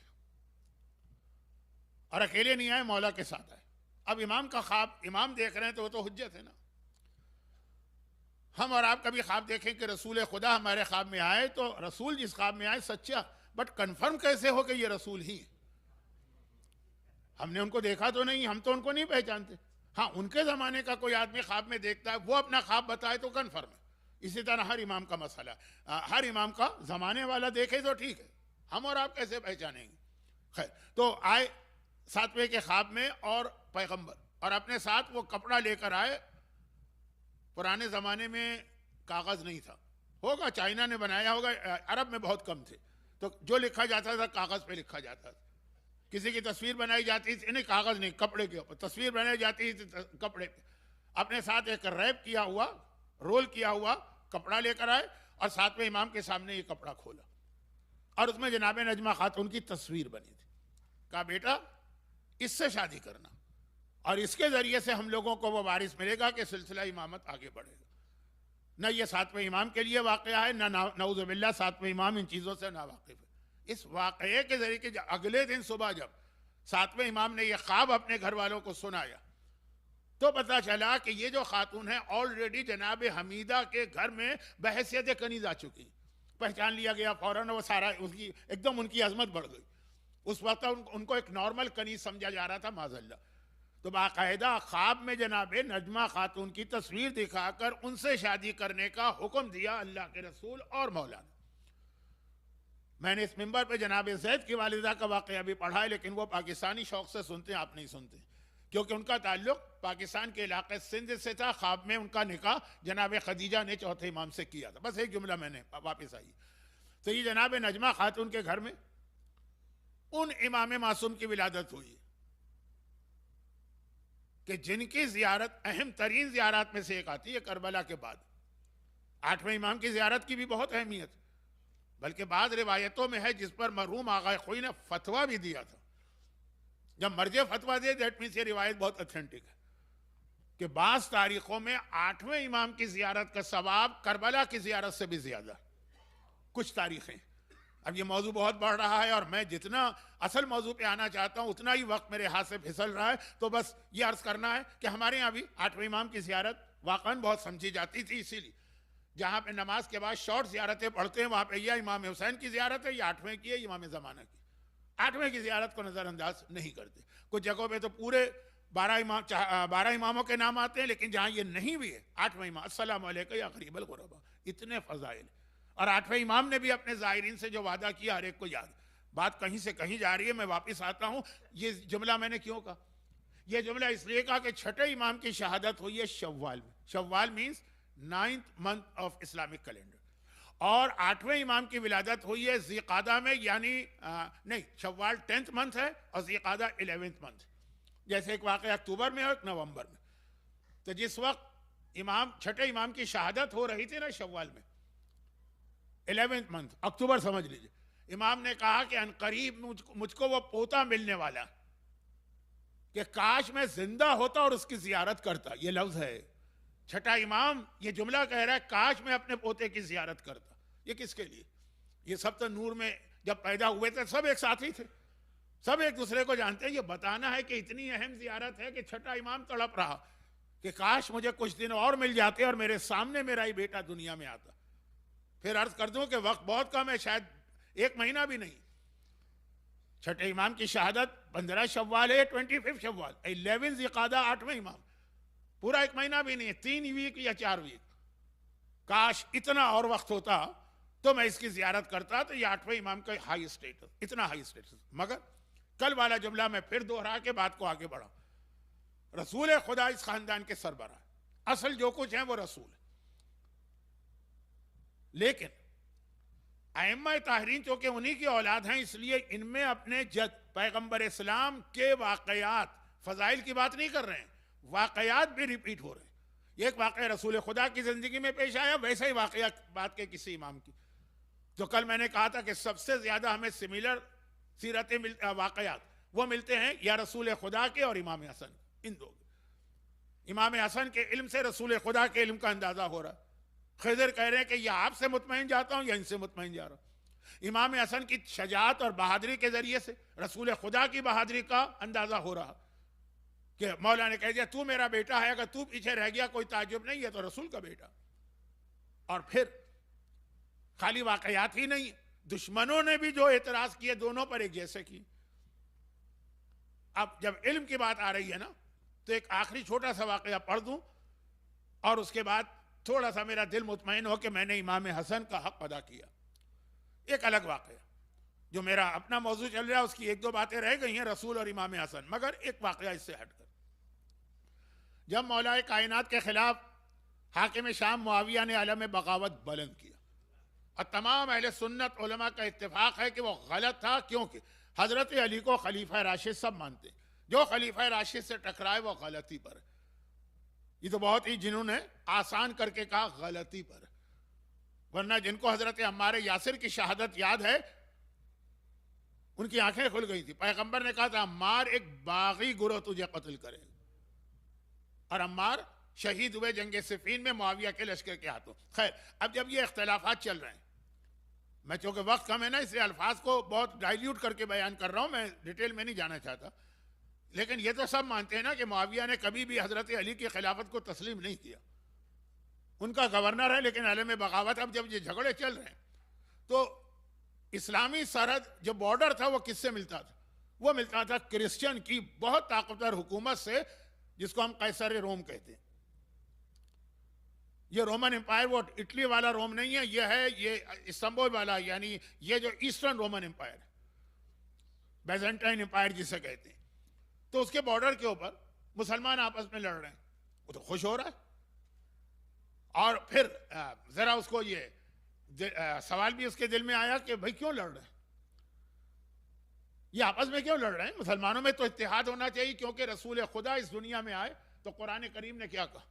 और अकेले नहीं आए, मौला के साथ आए। अब इमाम का ख्वाब इमाम देख रहे हैं तो वो तो हुज्जत है ना। हम और आप कभी ख्वाब देखें कि रसूल खुदा हमारे ख्वाब में आए, तो रसूल जिस ख्वाब में आए सच्चा, बट कंफर्म कैसे हो कि ये रसूल ही है? हमने उनको देखा तो नहीं, हम तो उनको नहीं पहचानते। हाँ, उनके ज़माने का कोई आदमी ख्वाब में देखता है, वो अपना ख्वाब बताए तो कन्फर्म है। इसी तरह हर इमाम का मसला, हर इमाम का ज़माने वाला देखे तो ठीक है, हम और आप कैसे पहचानेंगे? खैर, तो आए सातवें के ख्वाब में और पैगंबर, और अपने साथ वो कपड़ा लेकर आए। पुराने ज़माने में कागज़ नहीं था, होगा चाइना ने बनाया होगा, अरब में बहुत कम थे, तो जो लिखा जाता था कागज़ पे लिखा जाता था। किसी की तस्वीर बनाई जाती थी, नहीं कागज़ नहीं, कपड़े के ऊपर तस्वीर बनाई जाती थी, कपड़े पे। अपने साथ एक रैप किया हुआ, रोल किया हुआ कपड़ा लेकर आए और सातवें इमाम के सामने ये कपड़ा खोला और उसमें जनाब नजमा खातून की तस्वीर बनी थी। कहा बेटा इससे शादी करना और इसके ज़रिए से हम लोगों को वो वारिस मिलेगा कि सिलसिला इमामत आगे बढ़ेगा। न ये सातवें इमाम के लिए वाक़या है, न नऊज़ुबिल्लाह सातवें इमाम इन चीज़ों से ना वाकिफ़ है। इस वाक़ये के ज़रिए कि अगले दिन सुबह जब सातवें इमाम ने ये ख्वाब अपने घर वालों को सुनाया तो पता चला कि ये जो खातून है ऑलरेडी जनाब हमीदा के घर में बहैसियत कनीज़ आ चुकी, पहचान लिया गया फ़ौरन, वो सारा उसकी एकदम उनकी अजमत बढ़ गई। उस वक्त उनको एक नॉर्मल कनीज़ समझा जा रहा था माज़अल्लाह। तो बाकायदा ख्वाब में जनाब नजमा खातून की तस्वीर दिखाकर उनसे शादी करने का हुक्म दिया अल्लाह के रसूल और मौलाना। मैंने इस मिंबर पे जनाब ज़ैद की वालिदा का वाक़या भी पढ़ा है, लेकिन वो पाकिस्तानी शौक़ से सुनते हैं, आप नहीं सुनते, क्योंकि उनका ताल्लुक पाकिस्तान के इलाके सिंध से था। ख्वाब में उनका निकाह जनाब खदीजा ने चौथे इमाम से किया था। बस एक जुमला मैंने वापस आई। तो ये जनाब नजमा खातून के घर में उन इमाम मासूम की विलादत हुई कि जिनकी जियारत अहम तरीन जियारत में से एक आती है करबला के बाद। आठवें इमाम की जियारत की भी बहुत अहमियत, बल्कि बाद रिवायतों में है जिस पर मरहूम आगा खोई ने फतवा भी दिया था। जब मर्जे फतवा दे दैट मीन्स ये रिवायत बहुत ऑथेंटिक है कि बास तारीखों में आठवें इमाम की जियारत का सवाब करबला की जियारत से भी ज्यादा। कुछ तारीखें, अब ये मौजू बहुत बढ़ रहा है और मैं जितना असल मौजू पे आना चाहता हूँ उतना ही वक्त मेरे हाथ से फिसल रहा है। तो बस ये अर्ज करना है कि हमारे यहाँ भी आठवें इमाम की जियारत वाकई बहुत समझी जाती थी। इसीलिए जहाँ पे नमाज के बाद शॉर्ट जियारतें पढ़ते हैं वहाँ पे या इमाम हुसैन की जियारत है या आठवें की है इमाम ज़माना की। आठवें की जियारत को नज़रअंदाज नहीं करते। कुछ जगहों पे तो पूरे 12 इमामों के नाम आते हैं, लेकिन जहाँ ये नहीं भी है आठवें इमाम अस्सलामु अलैका या गरीबल गुरबा, इतने फ़ज़ाइल। और आठवें इमाम ने भी अपने ज़ायरीन से जो वादा किया हर एक को याद। बात कहीं से कहीं जा रही है, मैं वापस आता हूँ। ये जुमला मैंने क्यों कहा? यह जुमला इसलिए कहा कि छठे इमाम की शहादत हुई है शव्वाल में। शव्वाल means 9th month of Islamic calendar, और आठवें इमाम की विलादत हुई है ज़िक़ादा में, यानी नहीं, शव्वाल 10th month है और ज़िक़ादा 11th month। जैसे एक वाक़या अक्टूबर में और एक नवंबर में। तो जिस वक्त छठे इमाम की शहादत हो रही थी ना शव्वाल में 11th month, अक्टूबर समझ लीजिए, इमाम ने कहा कि अनकरीब मुझको वो पोता मिलने वाला कि काश मैं जिंदा होता और उसकी जियारत करता। ये लफ्ज़ है, छठा इमाम ये जुमला कह रहा है काश मैं अपने पोते की जियारत करता। ये किसके लिए? ये सब तो नूर में जब पैदा हुए थे सब एक साथ ही थे, सब एक दूसरे को जानते हैं। ये बताना है कि इतनी अहम जियारत है कि छठा इमाम तड़प रहा कि काश मुझे कुछ दिन और मिल जाते और मेरे सामने मेरा ही बेटा दुनिया में आता। फिर अर्ज कर दूं कि वक्त बहुत कम है, शायद 1 महीना भी नहीं। छठे इमाम की शहादत 15 शव्वाल है, 25 शव्वाल, 11 ज़िक़ादा, 8वें इमाम, पूरा 1 महीना भी नहीं है, 3 वीक या 4 वीक। काश इतना और वक्त होता तो मैं इसकी जियारत करता। तो ये 8वें इमाम का हाई स्टेटस, इतना हाई स्टेटस। मगर कल वाला जुमला मैं फिर दोहरा के बात को आगे बढ़ा। रसूल खुदा इस खानदान के सरबराह, असल जो कुछ है वो रसूल है, लेकिन अइम्मा ताहरीन चूंकि उन्हीं की औलाद हैं इसलिए इनमें अपने जद पैगंबर इस्लाम के वाकयात, फजाइल की बात नहीं कर रहे हैं, वाकयात भी रिपीट हो रहे हैं। एक वाकया रसूल खुदा की जिंदगी में पेश आया, वैसा ही वाकया बात के किसी इमाम की। तो कल मैंने कहा था कि सबसे ज्यादा हमें सिमिलर सीरतें वाकयात वो मिलते हैं या रसूल खुदा के और इमाम हसन, इन दो। इमाम हसन के इल्म से रसूल खुदा के इल्म का अंदाजा हो रहा है। खिज़र कह रहे हैं कि या आपसे मुतमईन जाता हूं या इनसे मुतमईन जा रहा हूं। इमाम हसन की शजाअत और बहादुरी के जरिए से रसूल खुदा की बहादुरी का अंदाजा हो रहा कि मौला ने कह दिया तू मेरा बेटा है, अगर तू पीछे रह गया कोई ताज्जुब नहीं है, तो रसूल का बेटा। और फिर खाली वाकयात ही नहीं, दुश्मनों ने भी जो एतराज किए दोनों पर एक जैसे की। अब जब इल्म की बात आ रही है ना, तो एक आखिरी छोटा सा वाकया पढ़ दूं और उसके बाद थोड़ा सा मेरा दिल मुतमईन हो कि मैंने इमाम हसन का हक अदा किया। एक अलग वाकया, जो मेरा अपना मौजू चल रहा है उसकी एक दो बातें रह गई हैं, रसूल और इमाम हसन, मगर एक वाकया इससे हटकर। जब मौलाए कायनात के खिलाफ हाकिम शाम मुआविया ने आलम बगावत बुलंद किया और तमाम अहले सुन्नत उलमा का इत्तेफाक है कि वो गलत था, क्योंकि हजरत अली को खलीफा राशिद सब मानते, जो खलीफा राशिद से टकराए वो गलती पर है। ये तो बहुत ही जिन्होंने आसान करके कहा गलती पर, वरना जिनको हजरत अम्मार यासिर की शहादत याद है उनकी आंखें खुल गई थी। पैगंबर ने कहा था अम्मार एक बागी गुरोह तुझे कत्ल करेगा, और अम्मार शहीद हुए जंग सिफीन में मुआविया के लश्कर के हाथों। खैर, अब जब ये इख्तलाफात चल रहे हैं, मैं चूंकि वक्त कम है ना इसलिए अल्फाज को बहुत डाइल्यूट करके बयान कर रहा हूं, मैं डिटेल में नहीं जाना चाहता, लेकिन ये तो सब मानते हैं ना कि मुआविया ने कभी भी हजरत अली की खिलाफत को तस्लीम नहीं किया, उनका गवर्नर है, लेकिन आलम बगावत। अब जब ये झगड़े चल रहे हैं तो इस्लामी सरहद जो बॉर्डर था वो किससे मिलता था? वो मिलता था क्रिश्चियन की बहुत ताकतवर हुकूमत से, जिसको हम कैसर रोम कहते हैं। ये रोमन एम्पायर वो इटली वाला रोम नहीं है, ये इस्तांबुल वाला, यानी ये जो ईस्टर्न रोमन एम्पायर है, बैजेंटाइन एम्पायर जिसे कहते हैं। तो उसके बॉर्डर के ऊपर मुसलमान आपस में लड़ रहे हैं, वो तो खुश हो रहा है। और फिर जरा उसको ये सवाल भी उसके दिल में आया कि भाई क्यों लड़ रहे हैं, ये आपस में क्यों लड़ रहे हैं? मुसलमानों में तो इत्तेहाद होना चाहिए, क्योंकि रसूल खुदा इस दुनिया में आए तो कुरान करीम ने क्या कहा?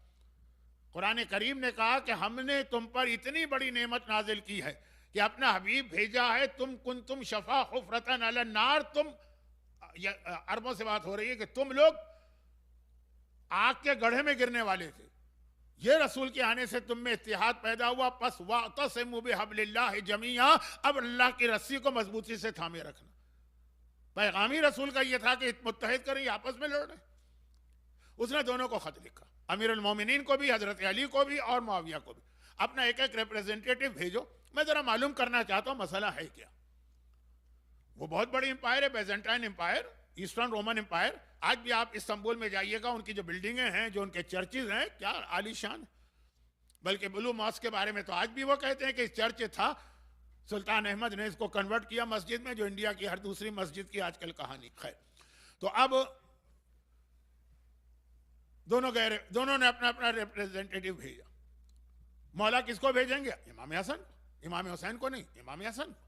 कुरान करीम ने कहा कि हमने तुम पर इतनी बड़ी नेमत नाजिल की है कि अपना हबीब भेजा है, तुम शफा खुफरतन अलन नार, तुम अरबों से बात हो रही है कि तुम लोग आग के गड्ढे में गिरने वाले थे, ये रसूल के आने से तुम में इत्तेहाद पैदा हुआ, पस वातसिमू बिहब्लिल्लाहि जमीआ, अब अल्लाह की रस्सी को मजबूती से थामे रखना। पैगामी रसूल का यह था कि मुत्तहिद करें, आपस में लड़ रहे। उसने दोनों को खत लिखा, अमीर उल मोमिनीन को भी, हजरत अली को भी और मुआविया को भी, अपना एक एक रिप्रेजेंटेटिव भेजो, मैं जरा मालूम करना चाहता हूं मसला है क्या। वो बहुत बड़ी एम्पायर है, Byzantine empire, eastern Roman empire. आज भी आप इस्तांबुल में जाइएगा, उनकी जो बिल्डिंगें हैं, जो उनके चर्चेज हैं, क्या आलीशान। बल्कि ब्लू मॉस्क के बारे में तो आज भी वो कहते हैं कि चर्च था, सुल्तान अहमद ने इसको कन्वर्ट किया मस्जिद में, जो इंडिया की हर दूसरी मस्जिद की आजकल कहानी। खैर, तो अब दोनों ने अपना अपना रिप्रेजेंटेटिव भेजा। मौला किसको भेजेंगे? इमाम हसन, इमाम हुसैन को नहीं, इमाम हसन को।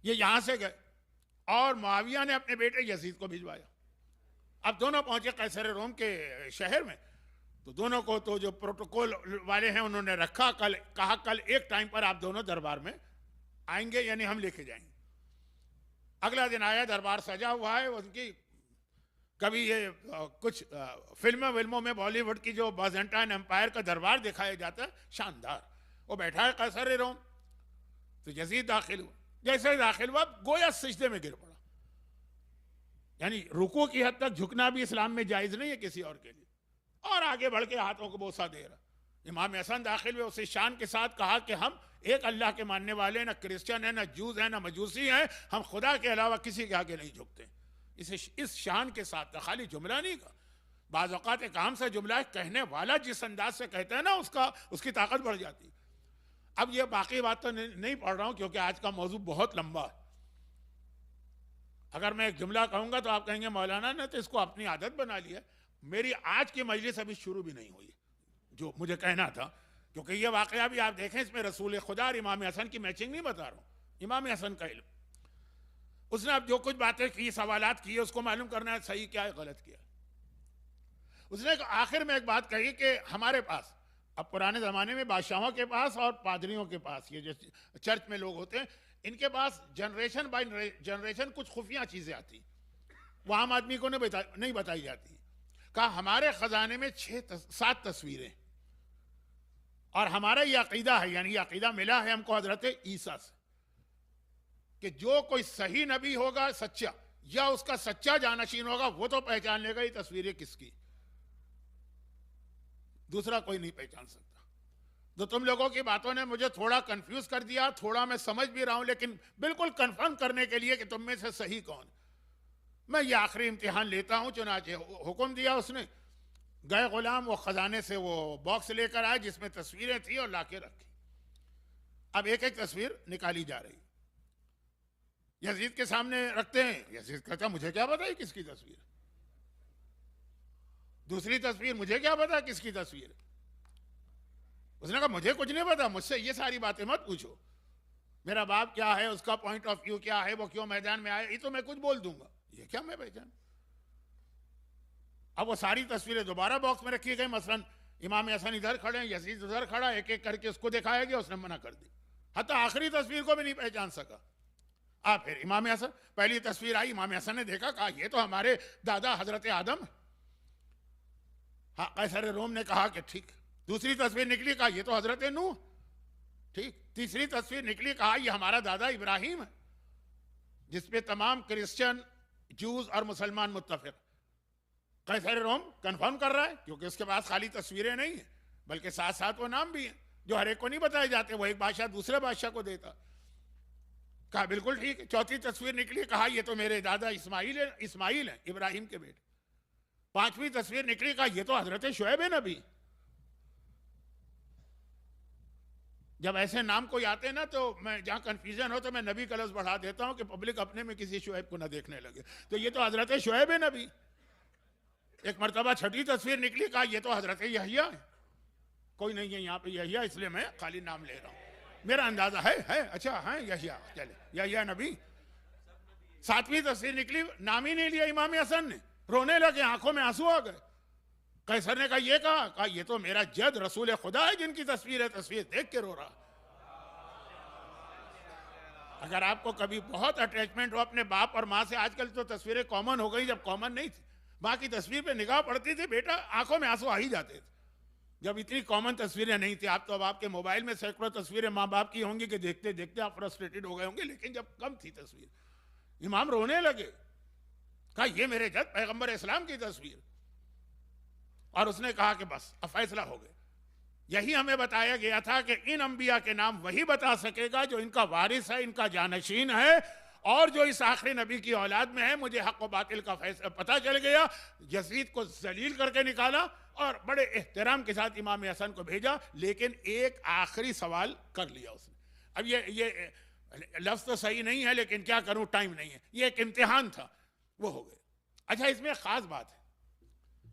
ये यहां से गए और मुआविया ने अपने बेटे यजीद को भिजवाया। अब दोनों पहुंचे कैसर रोम के शहर में, तो दोनों को तो जो प्रोटोकॉल वाले हैं उन्होंने रखा, कहा कल एक टाइम पर आप दोनों दरबार में आएंगे, यानी हम लेके जाएंगे। अगला दिन आया, दरबार सजा हुआ है उनकी। कभी ये कुछ फिल्मों में बॉलीवुड की जो बाजेंटाइन एम्पायर का दरबार दिखाया जाता है, शानदार, वो बैठा है कैसर रोम। तो यजीद दाखिल हुआ, जैसे ही दाखिल हुआ गोया सिजदे में गिर पड़ा। यानी रुकू की हद तक झुकना भी इस्लाम में जायज नहीं है किसी और के लिए, और आगे बढ़ के हाथों को बोसा दे रहा। इमाम हसन दाखिल हुए, उसे शान के साथ कहा कि हम एक अल्लाह के मानने वाले, ना क्रिश्चियन है, ना जूज है, ना मजूसी हैं, हम खुदा के अलावा किसी के आगे नहीं झुकते। इसे इस शान के साथ का खाली जुमला नहीं का, बाज़ औक़ात एक आम सा जुमला है, कहने वाला जिस अंदाज से कहता है ना उसकी ताकत बढ़ जाती है। अब ये बाकी बात तो नहीं पढ़ रहा हूं, क्योंकि आज का मौजू बहुत लंबा है। अगर मैं एक जुमला कहूंगा तो आप कहेंगे मौलाना ने तो इसको अपनी आदत बना लिया। मेरी आज की मजलिस अभी शुरू भी नहीं हुई जो मुझे कहना था, क्योंकि ये वाकया भी आप देखें, इसमें रसूल खुदा और इमाम हसन की मैचिंग नहीं बता रहा हूं। इमाम हसन का इल्म, उसने अब जो कुछ बातें की, सवालात किए, उसको मालूम करना है सही क्या है, गलत किया। उसने आखिर में एक बात कही कि हमारे पास, अब पुराने ज़माने में बादशाहों के पास और पादरियों के पास, ये जो चर्च में लोग होते हैं, इनके पास जनरेशन बाय जनरेशन कुछ खुफिया चीज़ें आती, वो आम आदमी को नहीं बताई जाती। कहा हमारे ख़जाने में 6-7 तस्वीरें, और हमारा ये अकीदा है, यानी ये अकीदा मिला है हमको हज़रत ईसा से, कि जो कोई सही नबी होगा सच्चा, या उसका सच्चा जानशीन होगा, वो तो पहचान लेगा ये तस्वीरें किसकी, दूसरा कोई नहीं पहचान सकता। तो तुम लोगों की बातों ने मुझे थोड़ा कंफ्यूज कर दिया, थोड़ा मैं समझ भी रहा हूं, लेकिन बिल्कुल कंफर्म करने के लिए कि तुम में से सही कौन, मैं ये आखिरी इम्तिहान लेता हूं। चुनाचे हुक्म दिया उसने, गए गुलाम वो खजाने से वो बॉक्स लेकर आए जिसमें तस्वीरें थी और लाके रखी। अब एक एक तस्वीर निकाली जा रही। यजीद के सामने रखते हैं। यजीद कहता मुझे क्या पता है किसकी तस्वीर। दूसरी तस्वीर, मुझे क्या पता किसकी तस्वीर। उसने कहा मुझे कुछ नहीं पता, मुझसे ये सारी बातें मत पूछो। मेरा बाप क्या है, उसका पॉइंट ऑफ व्यू क्या है, वो क्यों मैदान में आए, ये तो मैं कुछ बोल दूंगा, ये क्या मैं पहचान। अब वो सारी तस्वीरें दोबारा बॉक्स में रखी गई। मसलन इमाम हसन इधर खड़े हैं, यजीद उधर खड़ा, एक एक करके उसको दिखाया गया, उसने मना कर दी। हत्ता आखिरी तस्वीर को भी नहीं पहचान सका। फिर इमाम हसन, पहली तस्वीर आई, इमाम हसन ने देखा, कहा ये तो हमारे दादा हजरत आदम। हाँ, कैसर रोम ने कहा कि ठीक। दूसरी तस्वीर निकली, कहा ये तो हजरत नूह। ठीक। तीसरी तस्वीर निकली, कहा ये हमारा दादा इब्राहिम है, जिसपे तमाम क्रिश्चियन, जूस और मुसलमान मुत्तफिक। कैसर रोम कंफर्म कर रहा है, क्योंकि उसके पास खाली तस्वीरें नहीं है, बल्कि साथ साथ वो नाम भी है जो हर एक को नहीं बताए जाते। वो एक बादशाह दूसरे बादशाह को देता। कहा बिल्कुल ठीक है। चौथी तस्वीर निकली, कहा ये तो मेरे दादा इस्माइल है, इब्राहिम के बेटे। पांचवी तस्वीर निकली, कहा ये तो हजरत शुएब है नबी। जब ऐसे नाम कोई आते ना, तो मैं जहां कंफ्यूजन हो तो मैं नबी का लफ्ज बढ़ा देता हूं कि पब्लिक अपने में किसी शुएब को ना देखने लगे। तो ये तो हजरत शुएब है नबी। एक मरतबा छठी तस्वीर निकली, कहा ये तो हजरत यहिया है। कोई नहीं है यहाँ पे यहिया, इसलिए मैं खाली नाम ले रहा हूं, मेरा अंदाजा है। अच्छा है यहिया, चले यहिया नबी। सातवीं तस्वीर निकली, नाम ही नहीं लिया इमाम हसन ने, रोने लगे, आंखों में आंसू आ गए। कैसर ने कहा ये तो मेरा जद रसूल खुदा है जिनकी तस्वीर है, तस्वीर देख के रो रहा। अगर आपको कभी बहुत अटैचमेंट हो अपने बाप और माँ से, आजकल तो तस्वीरें कॉमन हो गई, जब कॉमन नहीं थी, माँ की तस्वीर पे निगाह पड़ती थी, बेटा आंखों में आंसू आ ही जाते थे। जब इतनी कॉमन तस्वीरें नहीं थी, आप तो अब आपके मोबाइल में सैकड़ों तस्वीरें माँ बाप की होंगी कि देखते देखते आप फ्रस्ट्रेटेड हो गए होंगे, लेकिन जब कम थी तस्वीर, इमाम रोने लगे। कहा ये मेरे जद पैगंबर इस्लाम की तस्वीर। और उसने कहा कि बस अब फैसला हो गया। यही हमें बताया गया था कि इन अंबिया के नाम वही बता सकेगा जो इनका वारिस है, इनका जानशीन है, और जो इस आखिरी नबी की औलाद में है। मुझे हक व बातिल का फैसला पता चल गया। यजीद को जलील करके निकाला और बड़े एहतराम के साथ इमाम हसन को भेजा, लेकिन एक आखिरी सवाल कर लिया उसने। अब ये लफ्ज तो सही नहीं है, लेकिन क्या करूं, टाइम नहीं है, ये एक इम्तिहान था, वो हो गया। अच्छा, इसमें एक खास बात है,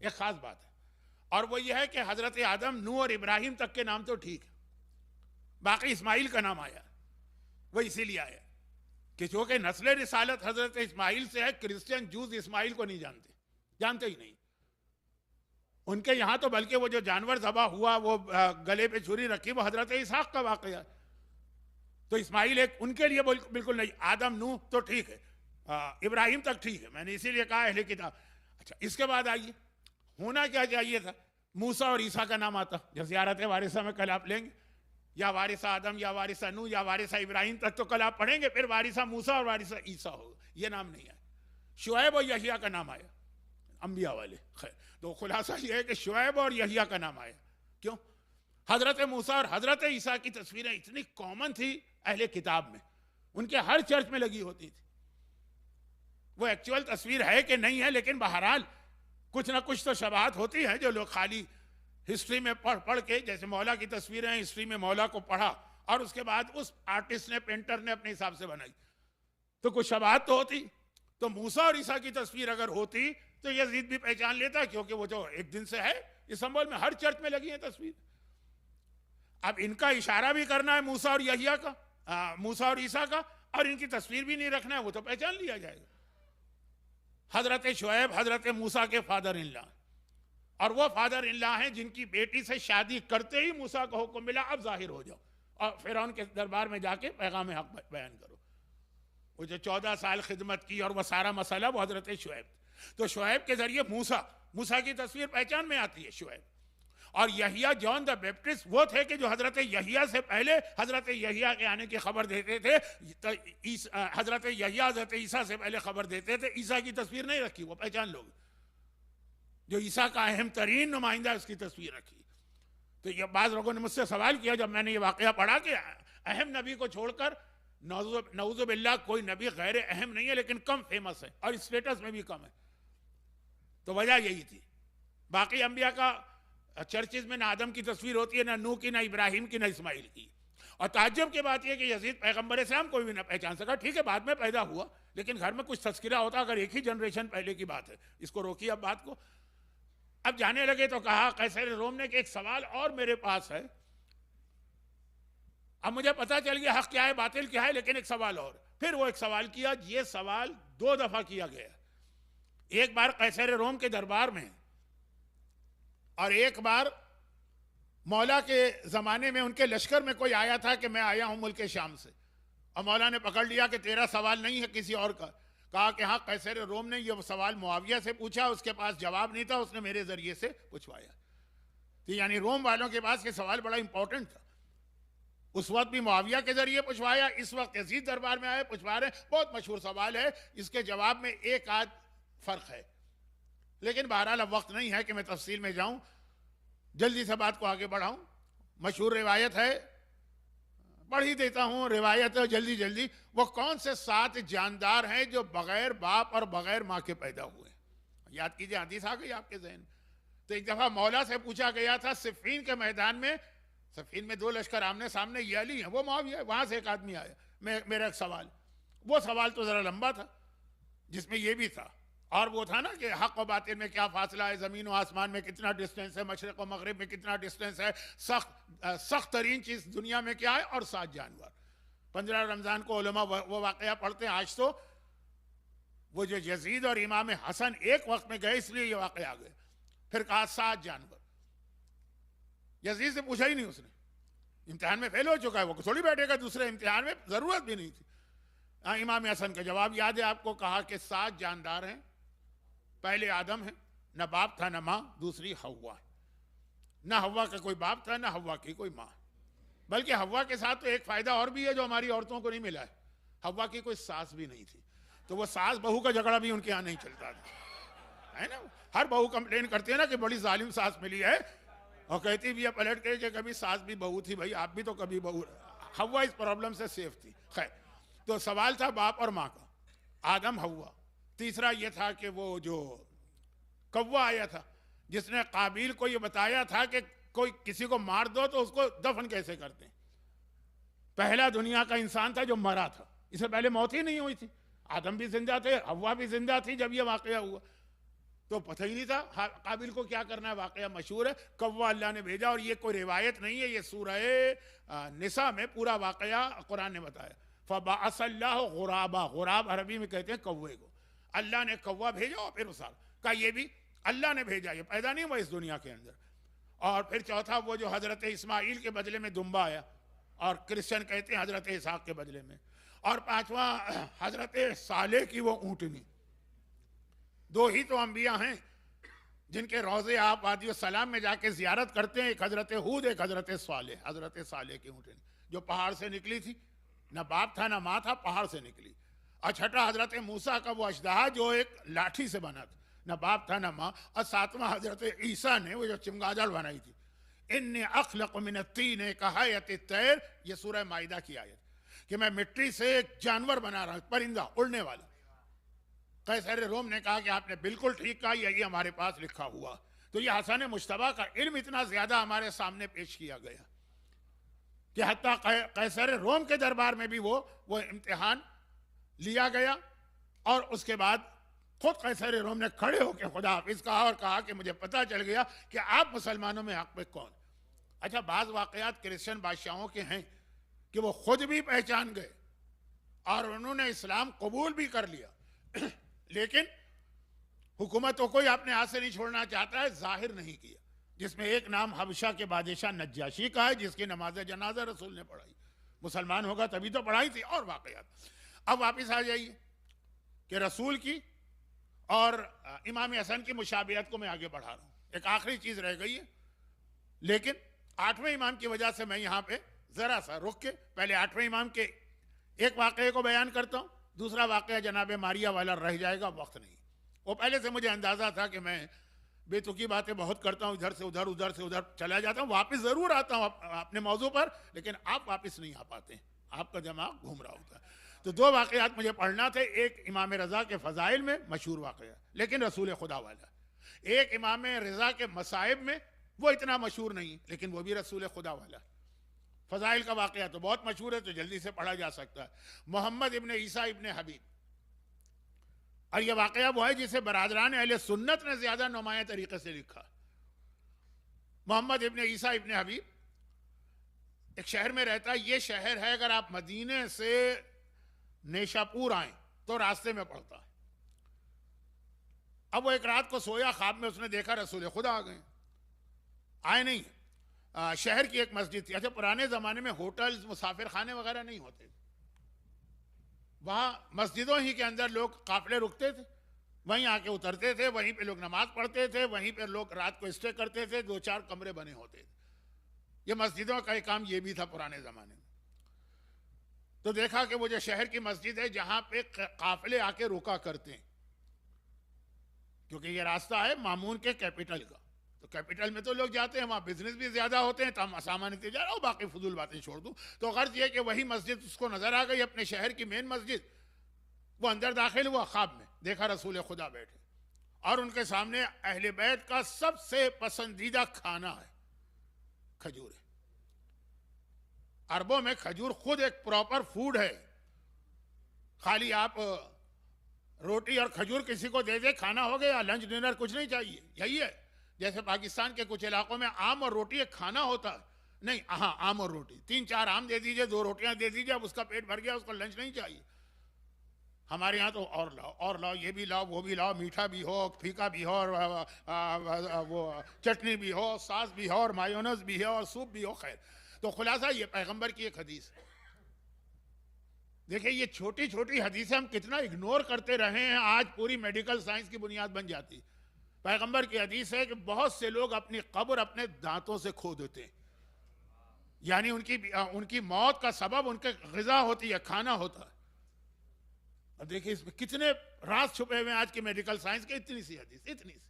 एक खास बात है, और वो ये है कि हजरत आदम, नूह और इब्राहिम तक के नाम तो ठीक है, बाकी इस्माइल का नाम आया, वो इसीलिए आया कि जो कि नस्ल रिसालत हजरत इस्माइल से है। क्रिश्चियन जूस इस्माइल को नहीं जानते ही नहीं। उनके यहाँ तो बल्कि वो जो जानवर ज़बा हुआ, वो गले पे छुरी रखी, वो हजरत इसहाक का वाकया। तो इस्माइल एक उनके लिए बिल्कुल नहीं। आदम, नूह तो ठीक है, इब्राहिम तक ठीक है, मैंने इसीलिए कहा अहले किताब। अच्छा, इसके बाद आइए, होना क्या चाहिए था, मूसा और ईसा का नाम आता। जब ज़ियारत वारिसा में कल आप लेंगे, या वारिसा आदम, या वारिसा नूह, या वारिसा इब्राहिम तक तो कल आप पढ़ेंगे, फिर वारिसा मूसा और वारिसा ईसा होगा, ये नाम नहीं आया। शुएब और यहिया का नाम आया, अंबिया वाले। खैर, तो खुलासा ये है कि शुएब और यहिया का नाम आया। क्यों? हजरत मूसा और हजरत ईसा की तस्वीरें इतनी कॉमन थी अहले किताब में, उनके हर चर्च में लगी होती थी। वो एक्चुअल तस्वीर है कि नहीं है, लेकिन बहरहाल कुछ ना कुछ तो शबाहत होती है, जो लोग खाली हिस्ट्री में पढ़ के, जैसे मौला की तस्वीरें हैं, हिस्ट्री में मौला को पढ़ा और उसके बाद उस आर्टिस्ट ने, पेंटर ने अपने हिसाब से बनाई, तो कुछ शबाहत तो होती। तो मूसा और ईसा की तस्वीर अगर होती तो यजीद भी पहचान लेता, क्योंकि वो जो एक दिन से है, इस्तांबुल में हर चर्च में लगी है तस्वीर। अब इनका इशारा भी करना है मूसा और यहिया का, मूसा और ईसा का, और इनकी तस्वीर भी नहीं रखना है, वो तो पहचान लिया जाएगा। हजरत शुएब हजरत मूसा के फादर इन लॉ, और वो फादर इन लॉ हैं जिनकी बेटी से शादी करते ही मूसा को हुक्म मिला, अब जाहिर हो जाओ और फिरौन के दरबार में जाके पैगाम हक बयान करो। वो जो 14 साल खिदमत की और वह सारा मसला, वो हजरत शुएब। तो शुएब के जरिए मूसा की तस्वीर पहचान में आती है, शुएब। और यहिया जॉन द बैप्टिस्ट वो थे कि जो हजरत यहिया से पहले हजरत यहिया के आने की खबर देते थे। तो हजरत यहिया हजरत ईसा से पहले खबर देते थे। ईसा की तस्वीर नहीं रखी, वो पहचान लोग। जो ईसा का अहम तरीन नुमाइंदा, उसकी तस्वीर रखी। तो ये बाज़ लोगों ने मुझसे सवाल किया जब मैंने ये वाकया पढ़ा कि अहम नबी को छोड़कर नऊज़ु बिल्लाह कोई नबी गैर अहम नहीं है, लेकिन कम फेमस है और स्टेटस में भी कम है। तो वजह यही थी। बाकी अंबिया का चर्चिज में ना आदम की तस्वीर होती है, ना नूह की, ना इब्राहिम की, ना इस्माइल की। और ताज्जुब की बात यह कि यजीद पैगंबर इस्लाम कोई भी ना पहचान सका। ठीक है, बाद में पैदा हुआ, लेकिन घर में कुछ तस्करा होता अगर एक ही जनरेशन पहले की बात है। इसको रोकिए अब बात को। अब जाने लगे तो कहा कैसर रोम ने कि एक सवाल और मेरे पास है। अब मुझे पता चल गया हक क्या है बातिल क्या है, लेकिन एक सवाल और। फिर वो एक सवाल किया। ये सवाल 2 दफा किया गया। एक बार कैसर रोम के दरबार में और एक बार मौला के जमाने में उनके लश्कर में कोई आया था कि मैं आया हूं मुल्क शाम से, और मौला ने पकड़ लिया कि तेरा सवाल नहीं है किसी और का। कहा कि हाँ, कैसर रोम ने यह सवाल मुआविया से पूछा, उसके पास जवाब नहीं था, उसने मेरे जरिए से पूछवाया। तो यानी रोम वालों के पास ये सवाल बड़ा इंपॉर्टेंट था। उस वक्त भी मुआविया के जरिए पूछवाया, इस वक्त यजीद दरबार में आए पूछवा रहे। बहुत मशहूर सवाल है, इसके जवाब में एक आध फर्क है, लेकिन बहरहाल अब वक्त नहीं है कि मैं तफसील में जाऊं, जल्दी से बात को आगे बढ़ाऊं। मशहूर रिवायत है, पढ़ ही देता हूं रिवायत है जल्दी जल्दी। वो कौन से 7 जानदार हैं जो बगैर बाप और बगैर माँ के पैदा हुए? याद कीजिए, हदीस आ गई आपके जहन में। तो एक दफा मौला से पूछा गया था सिफ़ीन के मैदान में, सिफ़ीन में 2 लश्कर आमने सामने, ये अली है वो मुआविया है, वहां से एक आदमी आया, मेरा एक सवाल। वो सवाल तो जरा लंबा था, जिसमें ये भी था, और वो था ना कि हक और बातिल में क्या फासला है, ज़मीन और आसमान में कितना डिस्टेंस है, मशरिक़ और मगरिब में कितना डिस्टेंस है, सख्त तरीन चीज़ दुनिया में क्या है, और 7 जानवर। 15 रमज़ान को उलमा वो वाक़या पढ़ते हैं। आज तो वो जो यजीद और इमाम हसन एक वक्त में गए, इसलिए ये वाक़या आ गए। फिर कहा 7 जानवर। यजीद से पूछा ही नहीं उसने, इम्तिहान में फेल हो चुका है, वो थोड़ी बैठेगा दूसरे इम्तिहान में, ज़रूरत भी नहीं थी। हाँ, इमाम हसन का जवाब याद है आपको। कहा कि 7 जानदार हैं, पहले आदम है, न बाप था न माँ, दूसरी हव्वा, न हव्वा का कोई बाप था न हव्वा की कोई माँ। बल्कि हव्वा के साथ तो एक फायदा और भी है जो हमारी औरतों को नहीं मिला है, हव्वा की कोई सास भी नहीं थी, तो वो सास बहू का झगड़ा भी उनके यहाँ नहीं चलता था, है ना। हर बहू कंप्लेन करती है ना कि बड़ी जालिम सास मिली है, और कहती भी है पलट के कि कभी सास भी बहू थी, भाई आप भी तो कभी बहू। हव्वा इस प्रॉब्लम से सेफ थी। खैर, तो सवाल था बाप और माँ का, आदम हव्वा। तीसरा यह था कि वो जो कौवा आया था, जिसने काबिल को यह बताया था कि कोई किसी को मार दो तो उसको दफन कैसे करते हैं। पहला दुनिया का इंसान था जो मरा था, इससे पहले मौत ही नहीं हुई थी। आदम भी जिंदा थे, हव्वा भी जिंदा थी जब यह वाकया हुआ, तो पता ही नहीं था काबिल को क्या करना है। वाकया मशहूर है, कौवा अल्लाह ने भेजा, और ये कोई रिवायत नहीं है, ये सूरह निसा में पूरा वाकया कुरान ने बताया। फबअसल्लाहु गुराबा, गुराब अरबी में कहते हैं कौवे को। अल्लाह ने कौवा भेजा, और फिर उसार का ये भी अल्लाह ने भेजा, ये पैदा नहीं हुआ इस दुनिया के अंदर। और फिर चौथा वो जो हजरत इस्माइल के बदले में दुम्बा आया, और क्रिश्चियन कहते हैं हजरत इसहाक के बदले में। और पांचवा हजरत साले की वो ऊँटनी। 2 ही तो अंबिया हैं जिनके रोजे आप वादी सलाम में जाके जियारत करते हैं, एक हजरत हूद, एक हजरत साले। हजरत साले की ऊँटनी जो पहाड़ से निकली थी, न बाप था न माँ था, पहाड़ से निकली। और छठा हजरत मूसा का वो अजदहा जो एक लाठी से बना था, न बाप था न माँ। और 7वां हजरत ईसा ने वो जो चमगादड़ बनाई थी, इन्नी अखलक़ मिन तीन कहयत तैर, ये सूरह माइदा की आयत, कि मैं मिट्टी से एक जानवर बना रहा हूं, परिंदा उड़ने वाला। कैसर रोम ने कहा कि आपने बिल्कुल ठीक कहा, यही हमारे पास लिखा हुआ। तो ये हसन मुश्तबा का इल्म इतना ज्यादा हमारे सामने पेश किया गया कि हत्ता कैसर रोम के दरबार में भी वो इम्तिहान लिया गया। और उसके बाद खुद कैसर रोम ने खड़े होकर खुदा हाफिज कहा, और कहा कि मुझे पता चल गया कि आप मुसलमानों में हक पे कौन। अच्छा, बाज़ वाक़यात क्रिश्चियन बादशाहों के हैं कि वो खुद भी पहचान गए और उन्होंने इस्लाम कबूल भी कर लिया, लेकिन हुकूमत को कोई अपने हाथ से नहीं छोड़ना चाहता है, जाहिर नहीं किया। जिसमें एक नाम हबशा के बादशाह नज्जाशी का है, जिसकी नमाज जनाजा रसूल ने पढ़ाई। मुसलमान होगा तभी तो पढ़ाई थी। और वाक़यात अब वापस आ जाइए कि रसूल की और इमाम हसन की मुशाबियत को मैं आगे बढ़ा रहा हूँ। एक आखिरी चीज़ रह गई है, लेकिन 8वें इमाम की वजह से मैं यहाँ पे ज़रा सा रुक के पहले 8वें इमाम के एक वाक़े को बयान करता हूँ। दूसरा वाक़या जनाब मारिया वाला रह जाएगा, वक्त नहीं। वो पहले से मुझे अंदाज़ा था कि मैं बेतुकी बातें बहुत करता हूँ, इधर से उधर उधर से उधर चला जाता हूँ, वापस ज़रूर आता हूँ अपने मौजू पर, लेकिन आप वापस नहीं आ पाते, आपका दिमाग घूम रहा होता है। तो 2 वाक़यात मुझे पढ़ना थे। एक इमाम रज़ा के फ़ज़ाइल में मशहूर वाक़या, लेकिन रसूल खुदा वाला। एक इमाम रज़ा के मसाइब में, वो इतना मशहूर नहीं, लेकिन वो भी रसूल खुदा वाला। फजाइल का वाक़या तो बहुत मशहूर है, तो जल्दी से पढ़ा जा सकता है। मोहम्मद इब्ने ईसा इब्ने हबीब, और यह वाक़या वो है जिसे बरादरान अहले सुन्नत ने ज़्यादा नुमाया तरीक़े से लिखा। मोहम्मद इब्ने ईसा इब्ने हबीब एक शहर में रहता है। ये शहर है, अगर आप मदीने से नेशापुर आए तो रास्ते में पड़ता है। अब वो एक रात को सोया, ख्वाब में उसने देखा रसूल खुदा आ गए। आए नहीं, शहर की एक मस्जिद थी। अच्छा, पुराने ज़माने में होटल्स, मुसाफिर खाने वगैरह नहीं होते, वहाँ मस्जिदों ही के अंदर लोग काफिले रुकते थे, वहीं आके उतरते थे, वहीं पे लोग नमाज पढ़ते थे, वहीं पे लोग रात को स्टे करते थे, 2-4 कमरे बने होते थे। ये मस्जिदों का एक काम ये भी था पुराने ज़माने में। तो देखा कि वो जो शहर की मस्जिद है जहाँ पे काफिले आके रुका करते हैं, क्योंकि ये रास्ता है मामून के कैपिटल का, तो कैपिटल में तो लोग जाते हैं, वहाँ बिजनेस भी ज़्यादा होते हैं, तमाम सामान तिजारत और बाकी फजूल बातें छोड़ दूँ। तो गर्ज ये कि वही मस्जिद उसको नज़र आ गई, अपने शहर की मेन मस्जिद। वो अंदर दाखिल हुआ, ख्वाब में देखा रसूल खुदा बैठे और उनके सामने अहले बैत का सबसे पसंदीदा खाना है खजूर है। अरबों में खजूर खुद एक प्रॉपर फूड है। खाली आप रोटी और खजूर किसी को दे दे, खाना हो गया, लंच डिनर कुछ नहीं चाहिए, यही है। जैसे पाकिस्तान के कुछ इलाकों में आम और रोटी एक खाना होता है, नहीं, हाँ, आम और रोटी, 3-4 आम दे दीजिए, 2 रोटियां दे दीजिए, अब उसका पेट भर गया, उसको लंच नहीं चाहिए। हमारे यहाँ तो और लाओ और लाओ, ये भी लाओ वो भी लाओ, मीठा भी हो, फीका भी हो, और वो चटनी भी हो, सास भी हो, और मायोनस भी हो, और सूप भी हो। खैर, तो खुलासा ये पैगंबर की एक हदीस है। देखिए, ये छोटी छोटी हदीसें हम कितना इग्नोर करते रहे हैं, आज पूरी मेडिकल साइंस की बुनियाद बन जाती। पैगंबर की हदीस है कि बहुत से लोग अपनी कब्र अपने दांतों से खो देते हैं, यानी उनकी मौत का सबब उनके ग़िज़ा होती है, खाना होता है। अब देखिए इसमें कितने राज छुपे हुए हैं आज की मेडिकल साइंस के, इतनी सी हदीस, इतनी सी।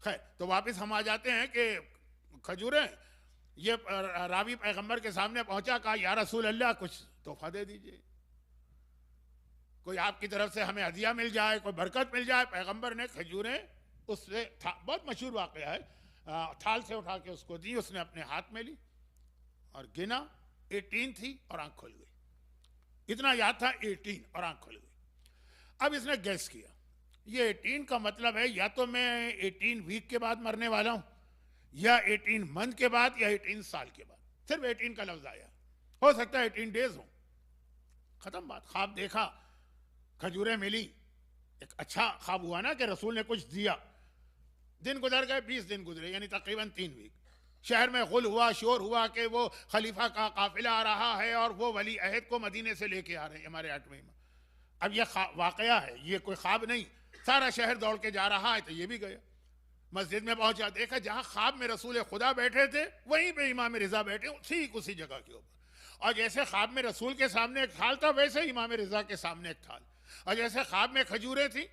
खैर, तो वापस हम आ जाते हैं कि खजूरें, ये रावी पैगंबर के सामने पहुंचा, कहा या रसूल अल्लाह कुछ तोहफा दे दीजिए, कोई आपकी तरफ से हमें हदिया मिल जाए, कोई बरकत मिल जाए। पैगंबर ने खजूरें उससे, बहुत मशहूर वाक़या है, थाल से उठा के उसको दी, उसने अपने हाथ में ली और गिना, 18 थी और आंख खुल गई। इतना याद था, 18, और आंख खुल गई। अब इसने गैस किया, ये 18 का मतलब है या तो मैं 18 वीक के बाद मरने वाला हूं, या 18 मंथ के बाद, या 18 साल के बाद। सिर्फ 18 का लफ्ज आया, हो सकता है 18 डेज हो। खत्म बात। ख्वाब देखा, खजूरें मिली, एक अच्छा ख्वाब हुआ ना कि रसूल ने कुछ दिया। दिन गुजर गए, 20 दिन गुजरे, यानी तकरीबन 3 वीक। शहर में गुल हुआ, शोर हुआ कि वो खलीफा का काफिला आ रहा है और वो वली अहद को मदीने से लेके आ रहे हैं हमारे 8वें में। अब ये वाकया है, ये कोई ख्वाब नहीं। सारा शहर दौड़ के जा रहा है, तो ये भी गया, मस्जिद में पहुंचा, देखा जहां ख्वाब में रसूल खुदा बैठे थे वहीं पे इमाम रिजा बैठे, ठीक उसी जगह के ऊपर। और जैसे ख्वाब में रसूल के सामने एक थाल था, वैसे इमाम रिजा के सामने एक थाल। और जैसे ख्वाब में खजूरें थी,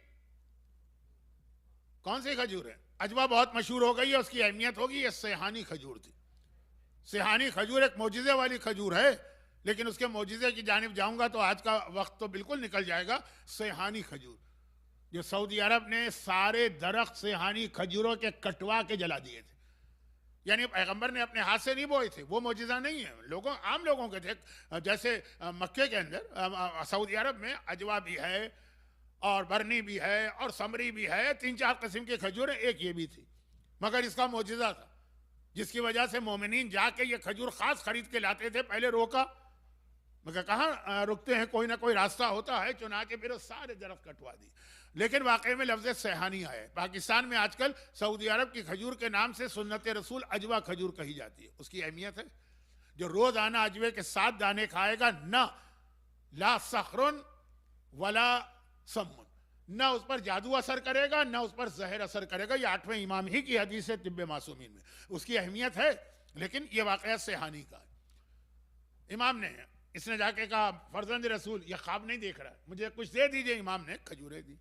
कौन सी खजूरें? अजवा बहुत मशहूर हो गई है, उसकी अहमियत होगी, ये सेहानी खजूर थी। सेहानी खजूर एक मोजिज़े वाली खजूर है, लेकिन उसके मोजिज़े की जानिब जाऊंगा तो आज का वक्त तो बिल्कुल निकल जाएगा। सेहानी खजूर, जो सऊदी अरब ने सारे दरख्त सेहानी खजूरों के कटवा के जला दिए थे, यानी पैगंबर ने अपने हाथ से नहीं बोए थे, वो मोजिज़ा नहीं है, लोगों, आम लोगों के थे। जैसे मक्के के अंदर, सऊदी अरब में अजवा भी है और बरनी भी है और समरी भी है, 3-4 किस्म की खजूरें, एक ये भी थी। मगर इसका मोजिज़ा था, जिसकी वजह से मोमिनीन जाके ये खजूर खास खरीद के लाते थे। पहले रोका, मगर कहाँ रुकते हैं, कोई ना कोई रास्ता होता है, चुनाचे फिर सारे दरख्त कटवा दी। लेकिन वाकई में लफ्ज़ सेहानी आया। पाकिस्तान में आजकल सऊदी अरब की खजूर के नाम से सुन्नत रसूल अजवा खजूर कही जाती है। उसकी अहमियत है, जो रोज़ाना अजवे के 7 दाने खाएगा, ना ला सखरुन वला सम्मुन, ना उस पर जादू असर करेगा, ना उस पर जहर असर करेगा। ये 8वें इमाम ही की हदीस है तिब्बे मासूमीन में, उसकी अहमियत है। लेकिन ये वाक़या सेहानी का है। इमाम ने, इसने जाके कहा फर्जंद रसूल, ये ख्वाब नहीं देख रहा है, मुझे कुछ दे दीजिए। इमाम ने खजूरें दी,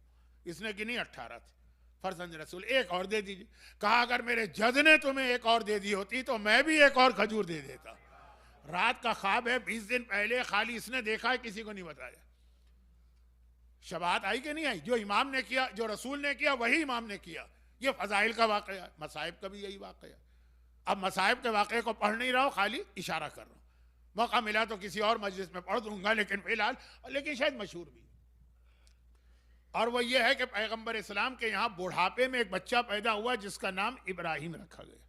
इसने गिनी 18 थी। फर्जंद रसूल, एक और दे दीजिए। कहा अगर मेरे जज ने तुम्हें एक और दे दी होती तो मैं भी एक और खजूर दे देता। रात का ख्वाब है, 20 दिन पहले, खाली इसने देखा है, किसी को नहीं बताया। शबात आई कि नहीं आई? जो इमाम ने किया, जो रसूल ने किया, वही इमाम ने किया। ये फजाइल का वाक़या है। मसाइब का भी यही वाक़या। अब मसाइब के वाक़े को पढ़ नहीं रहा हूँ, खाली इशारा कर रहा हूँ। मौका मिला तो किसी और मजलिस में पढ़ दूंगा, लेकिन फिलहाल, लेकिन शायद मशहूर भी। और वो ये है कि पैगंबर इस्लाम के यहाँ बुढ़ापे में एक बच्चा पैदा हुआ जिसका नाम इब्राहिम रखा गया,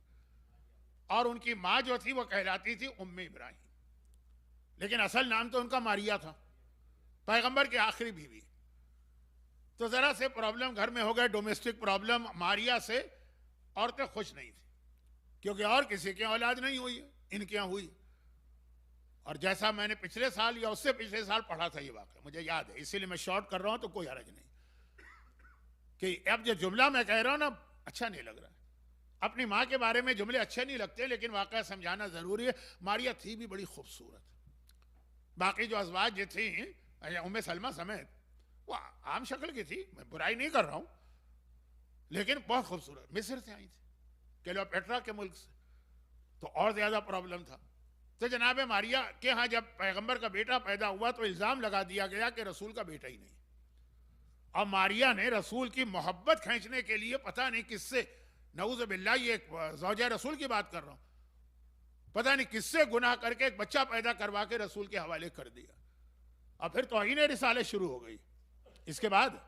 और उनकी माँ जो थी वो कहलाती थी उम्मे इब्राहिम, लेकिन असल नाम तो उनका मारिया था, पैगंबर की आखिरी बीवी। तो जरा से प्रॉब्लम घर में हो गए, डोमेस्टिक प्रॉब्लम। मारिया से औरतें खुश नहीं थी, क्योंकि और किसी की औलाद नहीं हुई, इनके यहाँ हुई। और जैसा मैंने पिछले साल या उससे पिछले साल पढ़ा था, ये वाक़या मुझे याद है, इसीलिए मैं शॉर्ट कर रहा हूं, तो कोई हर्ज नहीं कि अब जो जुमला मैं कह रहा हूं ना अच्छा नहीं लग रहा है। अपनी माँ के बारे में जुमले अच्छे नहीं लगते, लेकिन वाक़या समझाना जरूरी है। मारिया थी भी बड़ी खूबसूरत, बाकी जो अज़वाज जो थी उम्मे सलमा समेत, वो आम शक्ल की थी, मैं बुराई नहीं कर रहा हूं, लेकिन बहुत खूबसूरत। मिस्र से आई थी, क्लियोपेट्रा के मुल्क से, तो और ज्यादा प्रॉब्लम था। तो जनाब मारिया के यहाँ जब पैगंबर का बेटा पैदा हुआ तो इल्जाम लगा दिया गया कि रसूल का बेटा ही नहीं। और मारिया ने रसूल की मोहब्बत खींचने के लिए पता नहीं किससे, नऊज़ बिल्लाह, ये ज़ौजा रसूल की बात कर रहा हूं, पता नहीं किससे गुनाह करके एक बच्चा पैदा करवा के रसूल के हवाले कर दिया। और फिर तौहीन रिसालत शुरू हो गई। इसके बाद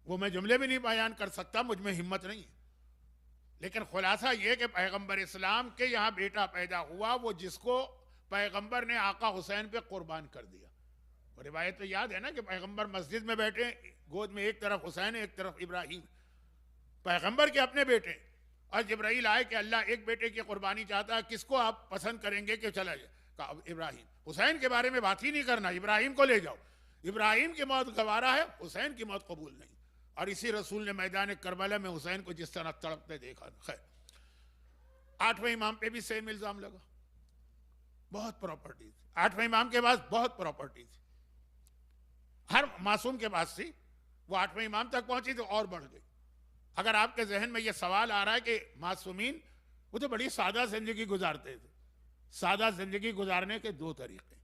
वो मैं जुमले भी नहीं बयान कर सकता, मुझ में हिम्मत नहीं है, लेकिन खुलासा ये कि पैगंबर इस्लाम के यहाँ बेटा पैदा हुआ, वो जिसको पैगंबर ने आका हुसैन पे कुर्बान कर दिया। और रिवायत तो याद है ना कि पैगंबर मस्जिद में बैठे, गोद में एक तरफ हुसैन एक तरफ इब्राहिम, पैगंबर के अपने बेटे। और जिब्राइल आए कि अल्लाह एक बेटे की कुर्बानी चाहता है, किसको आप पसंद करेंगे कि चला जाए? कहा इब्राहिम। हुसैन के बारे में बात ही नहीं करना, इब्राहिम को ले जाओ। इब्राहिम की मौत गवारा है, हुसैन की मौत कबूल नहीं। और इसी रसूल ने मैदान करबला में हुसैन को जिस तरह तड़पते देखा। खैर, 8वें इमाम पे भी सेम इल्जाम लगा, बहुत प्रॉपर्टी थी 8वें इमाम के पास, बहुत प्रॉपर्टी थी, हर मासूम के पास थी। वो 8वें इमाम तक पहुंची तो और बढ़ गई। अगर आपके जहन में ये सवाल आ रहा है कि मासूमीन वो तो बड़ी सादा जिंदगी गुजारते थे, सादा जिंदगी गुजारने के दो तरीके,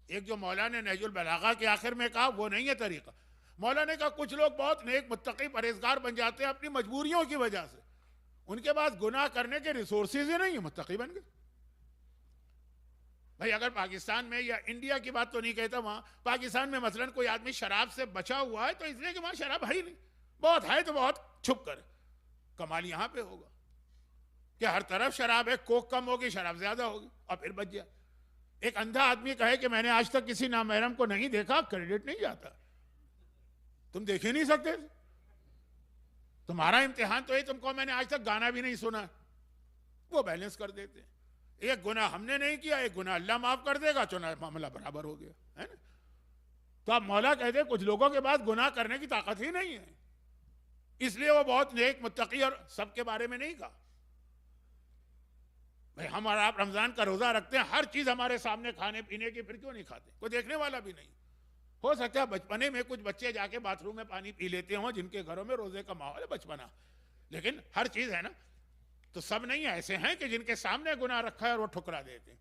एक जो मौला ने नहजुल बलागा के आखिर में कहा वो नहीं है तरीका। मौला ने कहा कुछ लोग बहुत नेक मुत्तकी परहेजगार बन जाते हैं अपनी मजबूरियों की वजह से, उनके पास गुनाह करने के रिसोर्सेज ही नहीं है, मुत्तकी बन गए। भाई अगर पाकिस्तान में या इंडिया की बात तो नहीं कहता, वहां पाकिस्तान में मसलन कोई आदमी शराब से बचा हुआ है तो इसलिए कि वहां शराब है ही नहीं, बहुत है तो बहुत छुप कर। कमाल यहां पे होगा कि हर तरफ शराब है, कोक कम होगी शराब ज्यादा होगी, और फिर बच जाए। एक अंधा आदमी कहे कि मैंने आज तक किसी नामहरम को नहीं देखा, क्रेडिट नहीं जाता, तुम देख ही नहीं सकते, तुम्हारा इम्तिहान तो है, तुमको मैंने आज तक गाना भी नहीं सुना, वो बैलेंस कर देते हैं। एक गुनाह हमने नहीं किया, एक गुनाह अल्लाह माफ कर देगा, चुना मामला बराबर हो गया, है ना। तो अब मौला कहते कुछ लोगों के पास गुनाह करने की ताकत ही नहीं है, इसलिए वो बहुत नेक मुत्तकी और सबके बारे में नहीं कहा। भाई हम और आप रमजान का रोजा रखते हैं, हर चीज हमारे सामने खाने पीने की, फिर क्यों नहीं खाते? कोई देखने वाला भी नहीं। हो सकता है बचपने में कुछ बच्चे जाके बाथरूम में पानी पी लेते हों जिनके घरों में रोजे का माहौल है, बचपना, लेकिन हर चीज है ना। तो सब नहीं ऐसे हैं कि जिनके सामने गुनाह रखा है और वो ठुकरा देते हैं।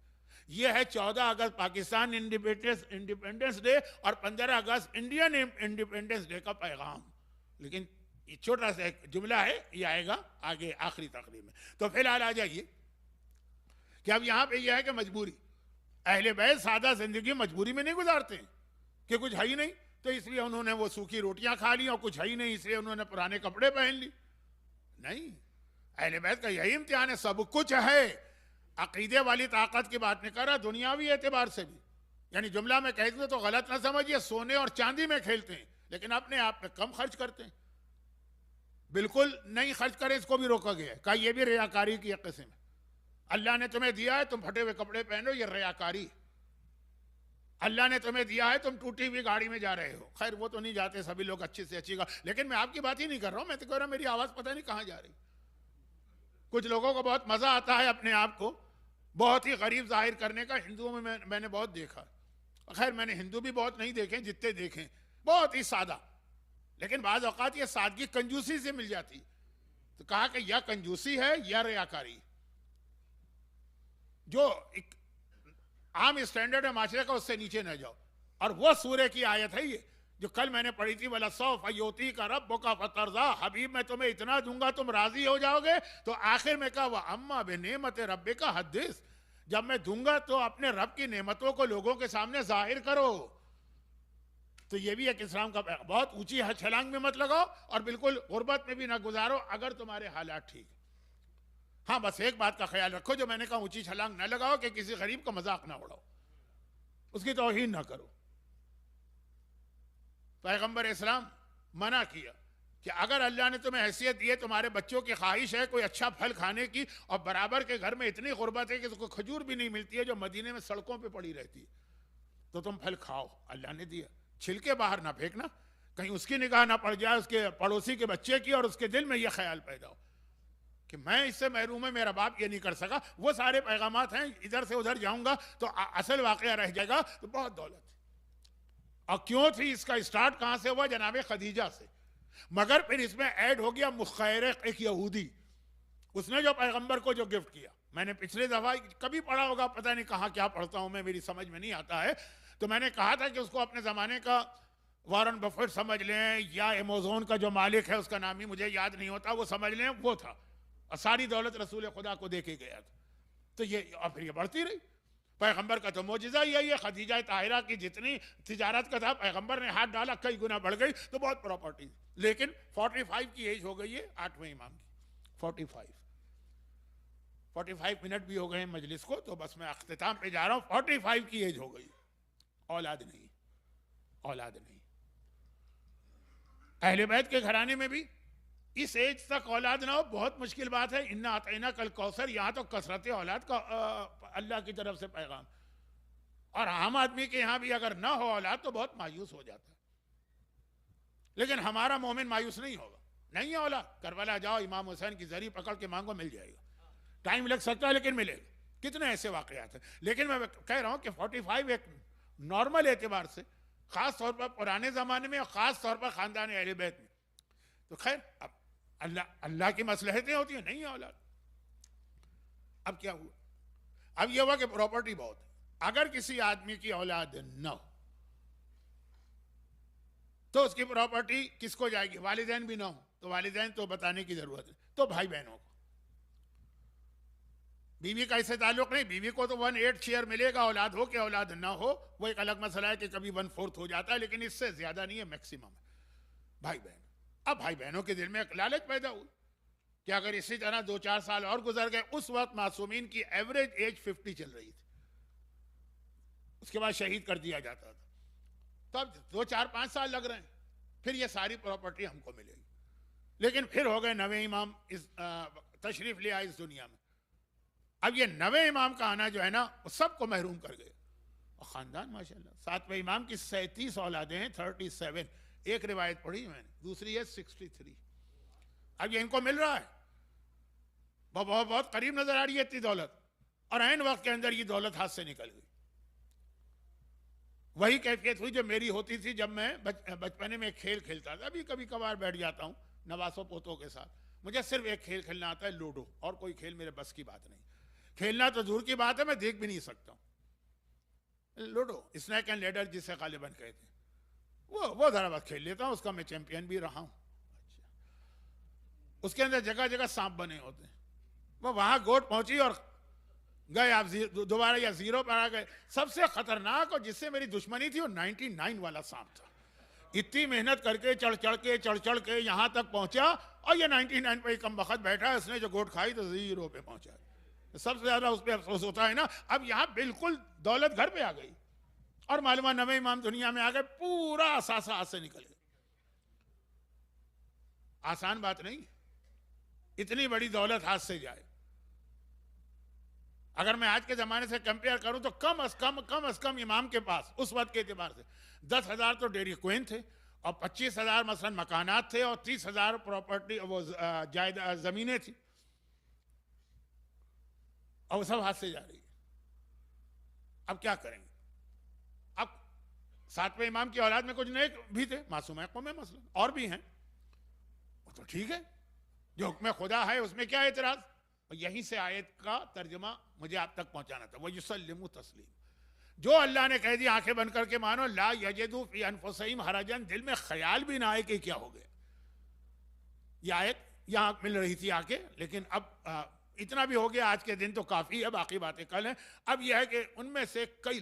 ये है 14 अगस्त पाकिस्तान इंडिपेंडेंस डे और 15 अगस्त इंडियन इंडिपेंडेंस डे का पैगाम। लेकिन ये छोटा सा एक जुमला है, ये आएगा आगे आखिरी तकरीर में। तो फिलहाल आ जाइए कि अब यहां पे यह है कि मजबूरी, अहले बैत सादा जिंदगी मजबूरी में नहीं गुजारते हैं कि कुछ है ही नहीं, तो इसलिए उन्होंने वो सूखी रोटियां खा ली, और कुछ है ही नहीं इसलिए उन्होंने पुराने कपड़े पहन ली। नहीं, अहले बैत का यही इम्तिहान है, सब कुछ है। अकीदे वाली ताकत की बात नहीं कर रहा, दुनियावी एतबार से भी, यानी जुमला में कहते हैं तो गलत ना समझिए, सोने और चांदी में खेलते हैं लेकिन अपने आप पे कम खर्च करते हैं। बिल्कुल नहीं खर्च करें, इसको भी रोका गया है, कहा यह भी रियाकारी की एक किस्म है। अल्लाह ने तुम्हें दिया है, तुम फटे हुए कपड़े पहनो, ये रियाकारी। अल्लाह ने तुम्हें दिया है, तुम टूटी हुई गाड़ी में जा रहे हो। खैर वो तो नहीं जाते सभी लोग, अच्छी से अच्छी लेकिन मैं आपकी बात ही नहीं कर रहा हूं, मैं तो कह रहा हूं मेरी आवाज पता नहीं कहां जा रही। कुछ लोगों को बहुत मजा आता है अपने आप को बहुत ही गरीब जाहिर करने का, हिंदुओं में मैंने बहुत देखा। खैर मैंने हिंदू भी बहुत नहीं देखे, जितने देखे बहुत ही सादा, लेकिन बाज़ औक़ात ये सादगी कंजूसी से मिल जाती। तो कहा कि या कंजूसी है या रियाकारी, जो एक आम स्टैंडर्ड है माशरे का उससे नीचे न जाओ। और वो सूर्य की आयत है ये जो कल मैंने पढ़ी थी, वाला सौफ योती का रब का फतरजा, हबीब मैं तुम्हें इतना दूंगा तुम राजी हो जाओगे। तो आखिर में कहा वह अम्मा बेनेमत रब्बे का हदीस, जब मैं दूंगा तो अपने रब की नेमतों को लोगों के सामने जाहिर करो। तो ये भी एक इस्लाम का बहुत ऊंची छलांग में मत लगाओ और बिल्कुल गुर्बत में भी ना गुजारो अगर तुम्हारे हालात ठीक। हाँ, बस एक बात का ख्याल रखो, जो मैंने कहा ऊंची छलांग ना लगाओ कि किसी गरीब का मजाक ना उड़ाओ, उसकी तौहीन ना करो। पैगंबर इस्लाम मना किया कि अगर अल्लाह ने तुम्हें हैसियत दी है, तुम्हारे बच्चों की ख्वाहिश है कोई अच्छा फल खाने की, और बराबर के घर में इतनी गुर्बत है कि उसको खजूर भी नहीं मिलती है जो मदीने में सड़कों पे पड़ी रहती है, तो तुम फल खाओ, अल्लाह ने दिया, छिलके बाहर ना फेंकना, कहीं उसकी निगाह ना पड़ जाए उसके पड़ोसी के बच्चे की और उसके दिल में यह ख्याल पैदा हो कि मैं इससे महरूम है, मेरा बाप ये नहीं कर सका। वो सारे पैगामात हैं, इधर से उधर जाऊंगा तो असल वाकया रह जाएगा। तो बहुत दौलत है। और क्यों थी, इसका स्टार्ट कहां से हुआ? जनाब खदीजा से। मगर फिर इसमें ऐड हो गया मुखैरिक, एक यहूदी, उसने जो पैगंबर को जो गिफ्ट किया, मैंने पिछले दफा कभी पढ़ा होगा, पता नहीं कहाँ क्या पढ़ता हूं मैं, मेरी समझ में नहीं आता है, तो मैंने कहा था कि उसको अपने जमाने का वॉरेन बफेट समझ लें या अमेज़न का जो मालिक है उसका नाम ही मुझे याद नहीं होता, वो समझ लें, वो था और सारी दौलत रसूल खुदा को दे के गया था। तो ये और फिर ये बढ़ती रही। पैगंबर का तो मोजिज़ा यही है, खदीजा ताहिरा की जितनी तिजारत का था, पैगंबर ने हाथ डाला कई गुना बढ़ गई, तो बहुत प्रॉपर्टी। लेकिन 45 की एज हो गई है 8वें इमाम की, 45 मिनट भी हो गए हैं मजलिस को, तो बस मैं अख्तिताम पे जा रहा हूँ। 45 की एज हो गई, औलाद नहीं, औलाद नहीं। अहले बैत के घराने में भी इस एज तक औलाद ना हो बहुत मुश्किल बात है। इन्ना अतैना कल कौसर, यहाँ तो कसरत औलाद का अल्लाह की तरफ से पैगाम। और आम आदमी के यहाँ भी अगर ना हो औलाद तो बहुत मायूस हो जाता है। लेकिन हमारा मोमिन मायूस नहीं होगा। नहीं है औलाद, करबला जाओ, इमाम हुसैन की जरी पकड़ के मांगो, मिल जाएगा। टाइम लग सकता है लेकिन मिलेगा। कितने ऐसे वाकयात हैं। लेकिन मैं कह रहा हूँ कि 45 एक नॉर्मल एतबार से, खास तौर पर पुराने जमाने में और खास तौर पर खानदान अहले बैत में, तो खैर अब अल्लाह की मसलहतें होती हैं, नहीं है औलाद। अब क्या हुआ? अब यह हुआ कि प्रॉपर्टी बहुत है। अगर किसी आदमी की औलाद न हो तो उसकी प्रॉपर्टी किसको जाएगी? वालिदैन भी ना हो तो वालिदैन तो बताने की जरूरत है, तो भाई बहनों को। बीवी का इससे ताल्लुक नहीं, बीवी को तो 1/8 शेयर मिलेगा, औलाद हो कि औलाद ना हो वो एक अलग मसला है कि कभी 1/4 हो जाता है, लेकिन इससे ज्यादा नहीं है, मैक्सिमम है भाई बहन। अब भाई बहनों के दिल में एक लालच पैदा हुई कि अगर इसी तरह 2-4 साल और गुजर गए, उस वक्त मासूमीन की एवरेज एज 50 चल रही थी, उसके बाद शहीद कर दिया जाता था। तो अब 2-4-5 साल लग रहे हैं, फिर ये सारी प्रॉपर्टी हमको मिलेगी। लेकिन फिर हो गए नवे इमाम इस तशरीफ ले आए इस दुनिया में। अब ये नवे इमाम का आना जो है ना, वो सबको महरूम कर गए। और खानदान माशाल्लाह, 7वें इमाम की 37 औलादें हैं, 37। एक रिवायत पढ़ी मैंने, दूसरी है 63। अब ये इनको मिल रहा है, बहुत बहुत करीब नजर आ रही है इतनी दौलत, और ऐन वक्त के अंदर ये दौलत हाथ से निकल गई। वही कैफियत हुई जो मेरी होती थी जब मैं बचपने में खेल खेलता था। अभी कभी कभार बैठ जाता हूँ नवासों पोतों के साथ, मुझे सिर्फ एक खेल खेलना आता है, लूडो, और कोई खेल मेरे बस की बात नहीं। खेलना तो दूर की बात है, मैं देख भी नहीं सकता हूँ। लूडो, स्नैक एंड लैडर जिसे गालिबन कहते हैं, वो जरा बात खेल लेता हूँ, उसका मैं चैंपियन भी रहा हूँ। अच्छा, उसके अंदर जगह जगह सांप बने होते हैं। वो वहां गोट पहुंची और गए आप दोबारा या जीरो पर आ गए। सबसे खतरनाक और जिससे मेरी दुश्मनी थी वो 99 वाला सांप था। इतनी मेहनत करके चढ़ चढ़ के यहां तक पहुंचा, और ये 99 पे कम वक्त बैठा है, उसने जो गोट खाई तो जीरो पे पहुंचा। सबसे ज्यादा उस पर अफसोस होता है ना। अब यहां बिल्कुल दौलत घर पे आ गई और मालूम नवे इमाम दुनिया में आ गए, पूरा असासा हाथ से निकल गया। आसान बात नहीं, इतनी बड़ी दौलत हाथ से जाए। अगर मैं आज के जमाने से कंपेयर करूं तो कम अज कम इमाम के पास उस वक्त के एतबार से 10,000 तो डेयरी क्वीन थे, और 25,000 मसलन मकानात थे, और 30,000 प्रॉपर्टी वो जायदाद जमीनें थी, और सब हाथ से जा रही है। अब क्या करेंगे? अब 7वें इमाम की औलाद में कुछ नेक भी थे, मासूम कौमें मसलन और भी हैं, वो तो ठीक है, जो हुक्म खुदा है उसमें क्या एतराज। यहीं से आयत का तर्जुमा मुझे आप तक पहुंचाना था। वो युसल्लिमु तस्लीम, जो अल्लाह ने कह दिया आंखें बंद करके मानो, ला यजिदु फी अनफुसिहिम हरजन, दिल में ख्याल भी ना आए कि क्या हो गया। ये आयत यहां मिल रही थी आके, लेकिन अब इतना भी हो गया आज के दिन तो काफ़ी है, बाकी बातें कल हैं। अब यह है कि उनमें से कई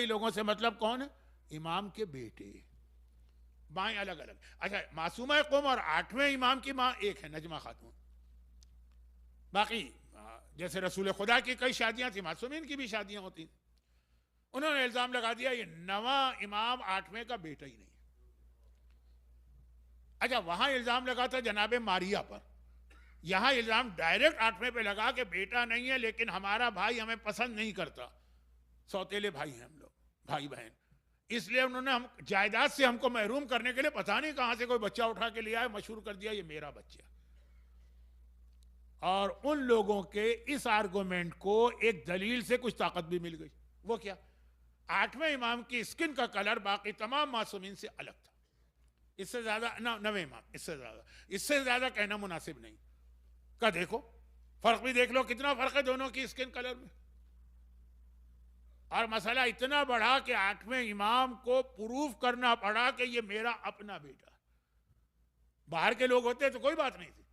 लोगों से मतलब कौन है? इमाम के बेटे, माएँ अलग अलग। अच्छा, मासूमा कौम और 8वें इमाम की माँ एक है, नजमा खातून। बाकी जैसे रसूल खुदा की कई शादियां थी, मासूमीन की भी शादियां होती। उन्होंने इल्जाम लगा दिया ये 9वां इमाम 8वें का बेटा ही नहीं। अच्छा, वहां इल्जाम लगा था जनाबे मारिया पर, यहां इल्जाम डायरेक्ट 8वें पे लगा कि बेटा नहीं है लेकिन हमारा भाई हमें पसंद नहीं करता, सौतेले भाई हैं हम लोग, भाई बहन, इसलिए उन्होंने हम जायदाद से हमको महरूम करने के लिए पता नहीं कहां से कोई बच्चा उठा के लिया है, मशहूर कर दिया ये मेरा बच्चा। और उन लोगों के इस आर्गुमेंट को एक दलील से कुछ ताकत भी मिल गई। वो क्या? 8वें इमाम की स्किन का कलर बाकी तमाम मासूमीन से अलग था। इससे ज्यादा 9वें इमाम, इससे ज्यादा कहना मुनासिब नहीं। का देखो, फर्क भी देख लो, कितना फर्क है दोनों की स्किन कलर में। और मसला इतना बढ़ा कि 8वें इमाम को प्रूफ करना पड़ा कि ये मेरा अपना बेटा। बाहर के लोग होते तो कोई बात नहीं थी,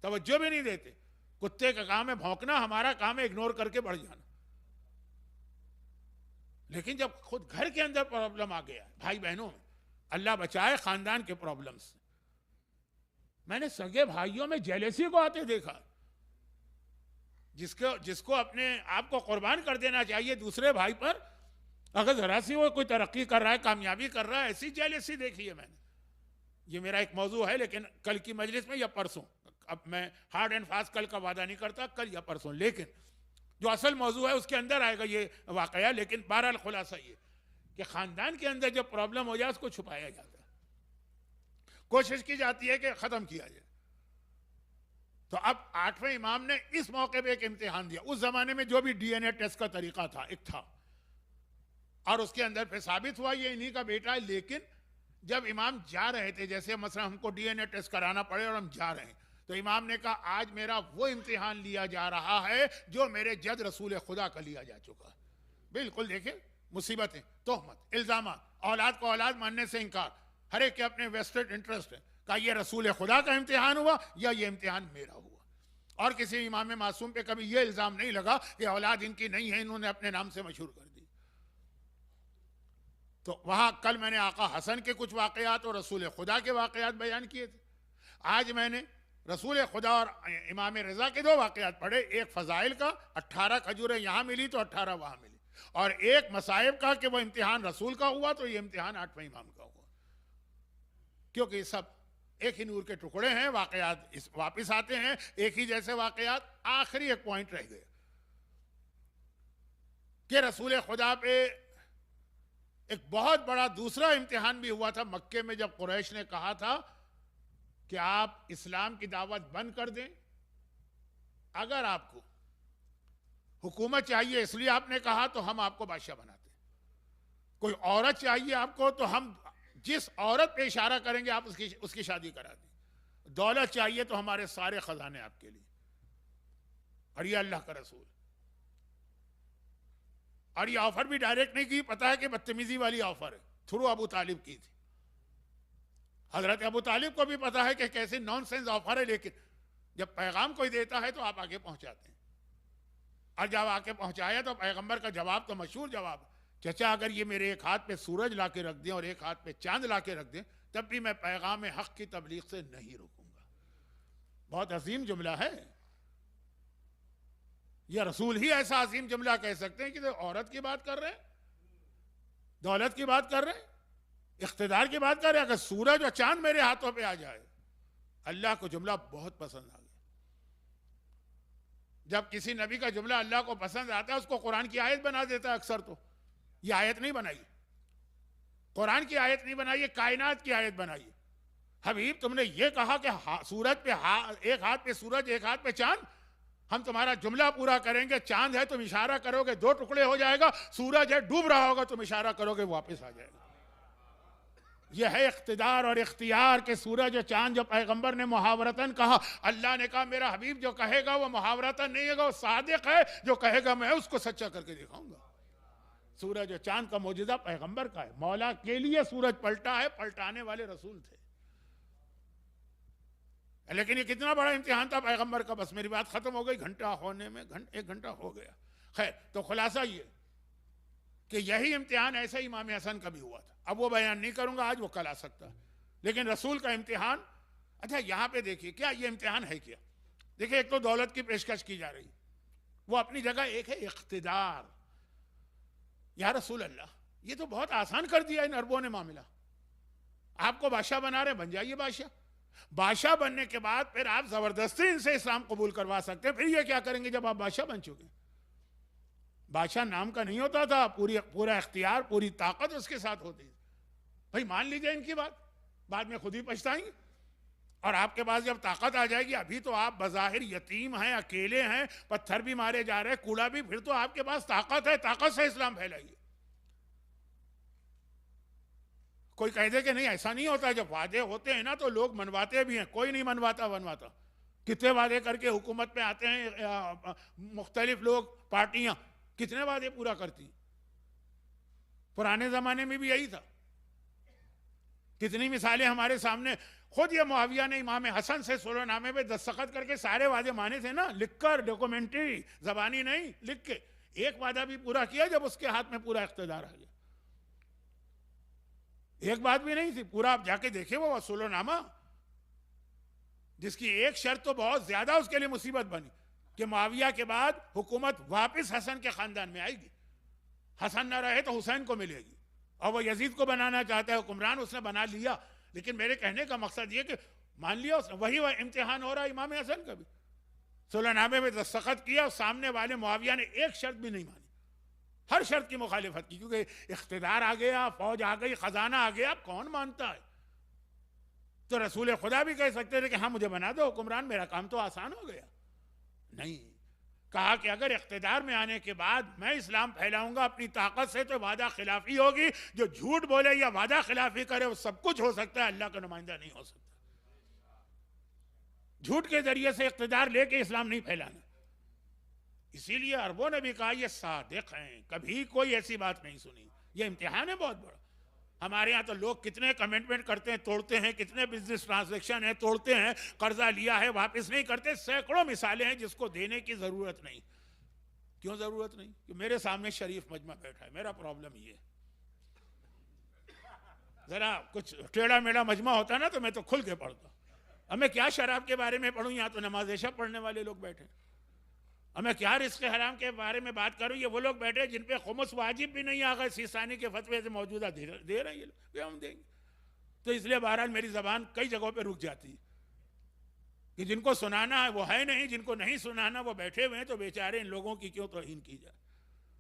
तवज्जो भी नहीं देते, कुत्ते का काम है भौंकना, हमारा काम है इग्नोर करके बढ़ जाना। लेकिन जब खुद घर के अंदर प्रॉब्लम आ गया, भाई बहनों में, अल्लाह बचाए खानदान के प्रॉब्लम से, मैंने सगे भाइयों में जेलेसी को आते देखा। जिसको अपने आप को कुर्बान कर देना चाहिए दूसरे भाई पर, अगर जरा सी वो कोई तरक्की कर रहा है, कामयाबी कर रहा है, ऐसी जेलेसी देखी है मैंने। ये मेरा एक मौजू है, लेकिन कल की मजलिस में या परसों, अब मैं हार्ड एंड फास्ट कल का वादा नहीं करता, कल या परसों, लेकिन जो असल मौजू है उसके अंदर आएगा ये वाकया। लेकिन बहरहाल खुलासा ये कि खानदान के अंदर जब प्रॉब्लम हो जाए उसको छुपाया जाता है, कोशिश की जाती है कि खत्म किया जाए। तो अब 8वें इमाम ने इस मौके पे एक इम्तिहान दिया। उस जमाने में जो भी डीएनए टेस्ट का तरीका था, एक था, और उसके अंदर फिर साबित हुआ ये इन्हीं का बेटा है। लेकिन जब इमाम जा रहे थे, जैसे मसला हमको डीएनए टेस्ट कराना पड़े और हम जा रहे हैं, तो इमाम ने कहा आज मेरा वो इम्तिहान लिया जा रहा है जो मेरे जद रसूल खुदा का लिया जा चुका है। बिल्कुल देखिए, मुसीबतें, तोहमत, इल्जाम, औलाद को औलाद मानने से इनकार, हर एक के अपने वेस्टेड इंटरेस्ट है। का ये रसूल खुदा का इम्तिहान हुआ या ये इम्तिहान मेरा हुआ। और किसी इमाम मासूम पे कभी ये इल्जाम नहीं लगा कि औलाद इनकी नहीं है, इन्होंने अपने नाम से मशहूर कर दी। तो वहां कल मैंने आका हसन के कुछ वाकयात और रसूल खुदा के वाकयात बयान किए थे। आज मैंने रसूल खुदा और इमाम रजा के 2 वाकयात पढ़े। एक फजाइल का, 18 खजूरें यहां मिली तो 18 वहां मिली, और एक मसाइब का कि वो इम्तिहान रसूल का हुआ तो ये इम्तिहान 8वें इमाम का हुआ। क्योंकि सब एक ही नूर के टुकड़े हैं, वाकयात वापिस आते हैं, एक ही जैसे वाकयात। आखिरी एक पॉइंट रह गया कि रसूल खुदा पे एक बहुत बड़ा दूसरा इम्तिहान भी हुआ था मक्के में, जब कुरैश ने कहा था कि आप इस्लाम की दावत बंद कर दें, अगर आपको हुकूमत चाहिए इसलिए आपने कहा तो हम आपको बादशाह बनाते, कोई औरत चाहिए आपको तो हम जिस औरत पे इशारा करेंगे आप उसकी शादी करा दें, दौलत चाहिए तो हमारे सारे खजाने आपके लिए। और ये अल्लाह का रसूल, और ये ऑफर भी डायरेक्ट नहीं की, पता है कि बदतमीजी वाली ऑफर है, थ्रू अबू तालिब की थी। हजरत अबू तालिब को भी पता है कि कैसे नॉनसेंस ऑफर है, लेकिन जब पैगाम कोई देता है तो आप आगे पहुंचाते हैं। और जब आके पहुंचाया तो पैगंबर का जवाब तो मशहूर जवाब, चचा अगर ये मेरे एक हाथ पे सूरज ला के रख दें और एक हाथ पे चांद ला के रख दें तब भी मैं पैगाम हक की तबलीग से नहीं रुकूंगा। बहुत अजीम जुमला है यह, रसूल ही ऐसा अजीम जुमला कह सकते हैं कि तो औरत की बात कर रहे हैं, दौलत की बात कर रहे हैं, इख्तिदार की बात कर रहे हैं। अगर सूरज और चांद मेरे हाथों पे आ जाए, अल्लाह को जुमला बहुत पसंद आ गया। जब किसी नबी का जुमला अल्लाह को पसंद आता है उसको कुरान की आयत बना देता है अक्सर। तो ये आयत नहीं बनाई, कुरान की आयत नहीं बनाई, कायनात की आयत बनाई। हबीब तुमने ये कहा कि सूरज पे एक हाथ पे सूरज एक हाथ पे चांद, हम तुम्हारा जुमला पूरा करेंगे। चांद है तुम इशारा करोगे 2 टुकड़े हो जाएगा, सूरज है डूब रहा होगा तुम इशारा करोगे वापस आ जाएगा। यह है इख्तिदार और इख्तियार के सूरज और चांद जो पैगंबर ने मुहावरतन कहा। अल्लाह ने कहा मेरा हबीब जो कहेगा वो मुहावरतन नहीं है, वो सादिक है, जो कहेगा मैं उसको सच्चा करके दिखाऊंगा। सूरज और चांद का मौजूदा पैगंबर का है, मौला के लिए सूरज पलटा है, पलटाने वाले रसूल थे। लेकिन ये कितना बड़ा इम्तिहान था पैगंबर का, बस मेरी बात खत्म हो गई, घंटा होने में 1 घंटा हो गया। खैर, तो खुलासा ये कि यही इम्तिहान ऐसा ही इमाम हसन का भी हुआ था। अब वो बयान नहीं करूंगा आज, वो कल आ सकता है, लेकिन रसूल का इम्तिहान। अच्छा, यहां पे देखिए क्या ये इम्तिहान है क्या। देखिए, एक तो दौलत की पेशकश की जा रही, वो अपनी जगह, एक है इख्तिदार। या रसूल अल्लाह, ये तो बहुत आसान कर दिया इन अरबों ने मामला। आपको बादशाह बना रहे, बन जाइए बादशाह। बादशाह बनने के बाद फिर आप जबरदस्ती इनसे इस्लाम कबूल करवा सकते हैं। फिर ये क्या करेंगे जब आप बादशाह बन चुके? बादशाह नाम का नहीं होता था, पूरा इख्तियार, पूरी ताकत उसके साथ होती। भाई मान लीजिए इनकी बात, बाद में खुद ही पछताएंगे। और आपके पास जब ताकत आ जाएगी, अभी तो आप बज़ाहिर यतीम हैं, अकेले हैं, पत्थर भी मारे जा रहे हैं, कूड़ा भी, फिर तो आपके पास ताकत है, ताकत से इस्लाम फैलाइए। कोई कह दे कि नहीं ऐसा नहीं होता, जब वादे होते हैं ना तो लोग मनवाते भी हैं। कोई नहीं मनवाता। कितने वादे करके हुकूमत में आते हैं मुख्तलिफ लोग, पार्टियां कितने वादे पूरा करती। पुराने जमाने में भी यही था। कितनी मिसालें हमारे सामने। खुद ये मुआविया ने इमाम हसन से सुलहनामे पे दस्तखत करके सारे वादे माने थे ना, लिखकर, डॉक्यूमेंट्री, जबानी नहीं, लिख के। एक वादा भी पूरा किया जब उसके हाथ में पूरा इख्तियार आ गया। एक बात भी नहीं थी, पूरा आप जाके देखिए वो सुलहनामा, जिसकी एक शर्त तो बहुत ज्यादा उसके लिए मुसीबत बनी कि मुआविया के बाद हुकूमत वापस हसन के खानदान में आएगी। हसन ना रहे तो हुसैन को मिलेगी, और वो यजीद को बनाना चाहता है हुक्मरान, उसने बना लिया। लेकिन मेरे कहने का मकसद ये कि मान लिया उसने, वही इम्तिहान हो रहा है इमाम हसन का भी। सुलहनामे में दस्तखत किया, सामने वाले मुआविया ने एक शर्त भी नहीं मानी, हर शर्त की मुखालिफत की, क्योंकि इख्तिदार आ गया, फौज आ गई, खजाना आ गया, कौन मानता है। तो रसूल खुदा भी कह सकते थे कि हाँ मुझे बना दो हुक्मरान, मेरा काम तो आसान हो गया। नहीं, कहा कि अगर इख्तिदार में आने के बाद मैं इस्लाम फैलाऊंगा अपनी ताकत से, तो वादा खिलाफी होगी। जो झूठ बोले या वादा खिलाफी करे वो सब कुछ हो सकता है, अल्लाह का नुमाइंदा नहीं हो सकता। झूठ के जरिए से इख्तिदार लेके इस्लाम नहीं फैलाना। इसीलिए अरबों ने भी कहा ये सादिक हैं, कभी कोई ऐसी बात नहीं सुनी। ये इम्तिहान है बहुत बड़ा। हमारे यहाँ तो लोग कितने कमिटमेंट करते हैं, तोड़ते हैं, कितने बिजनेस ट्रांजैक्शन है, तोड़ते हैं, कर्जा लिया है वापस नहीं करते। सैकड़ों मिसालें हैं जिसको देने की जरूरत नहीं। क्यों जरूरत नहीं? कि मेरे सामने शरीफ मजमा बैठा है। मेरा प्रॉब्लम ये, जरा कुछ टेढ़ा मेढ़ा मजमा होता ना तो मैं तो खुल के पढ़ता। अब मैं क्या शराब के बारे में पढ़ूं, यहाँ तो नमाज ऐशा पढ़ने वाले लोग बैठे। अब मैं क्या रिस्क हराम के बारे में बात करूं, ये वो लोग बैठे जिन पे खुमुस वाजिब भी नहीं आ गए सीसानी के फतवे से मौजूदा दे रहे हैं ये लोग, हम देंगे। तो इसलिए बहरहाल मेरी जबान कई जगहों पे रुक जाती है कि जिनको सुनाना है वो है नहीं, जिनको नहीं सुनाना वो बैठे हुए हैं, तो बेचारे इन लोगों की क्यों तौहीन की जाए।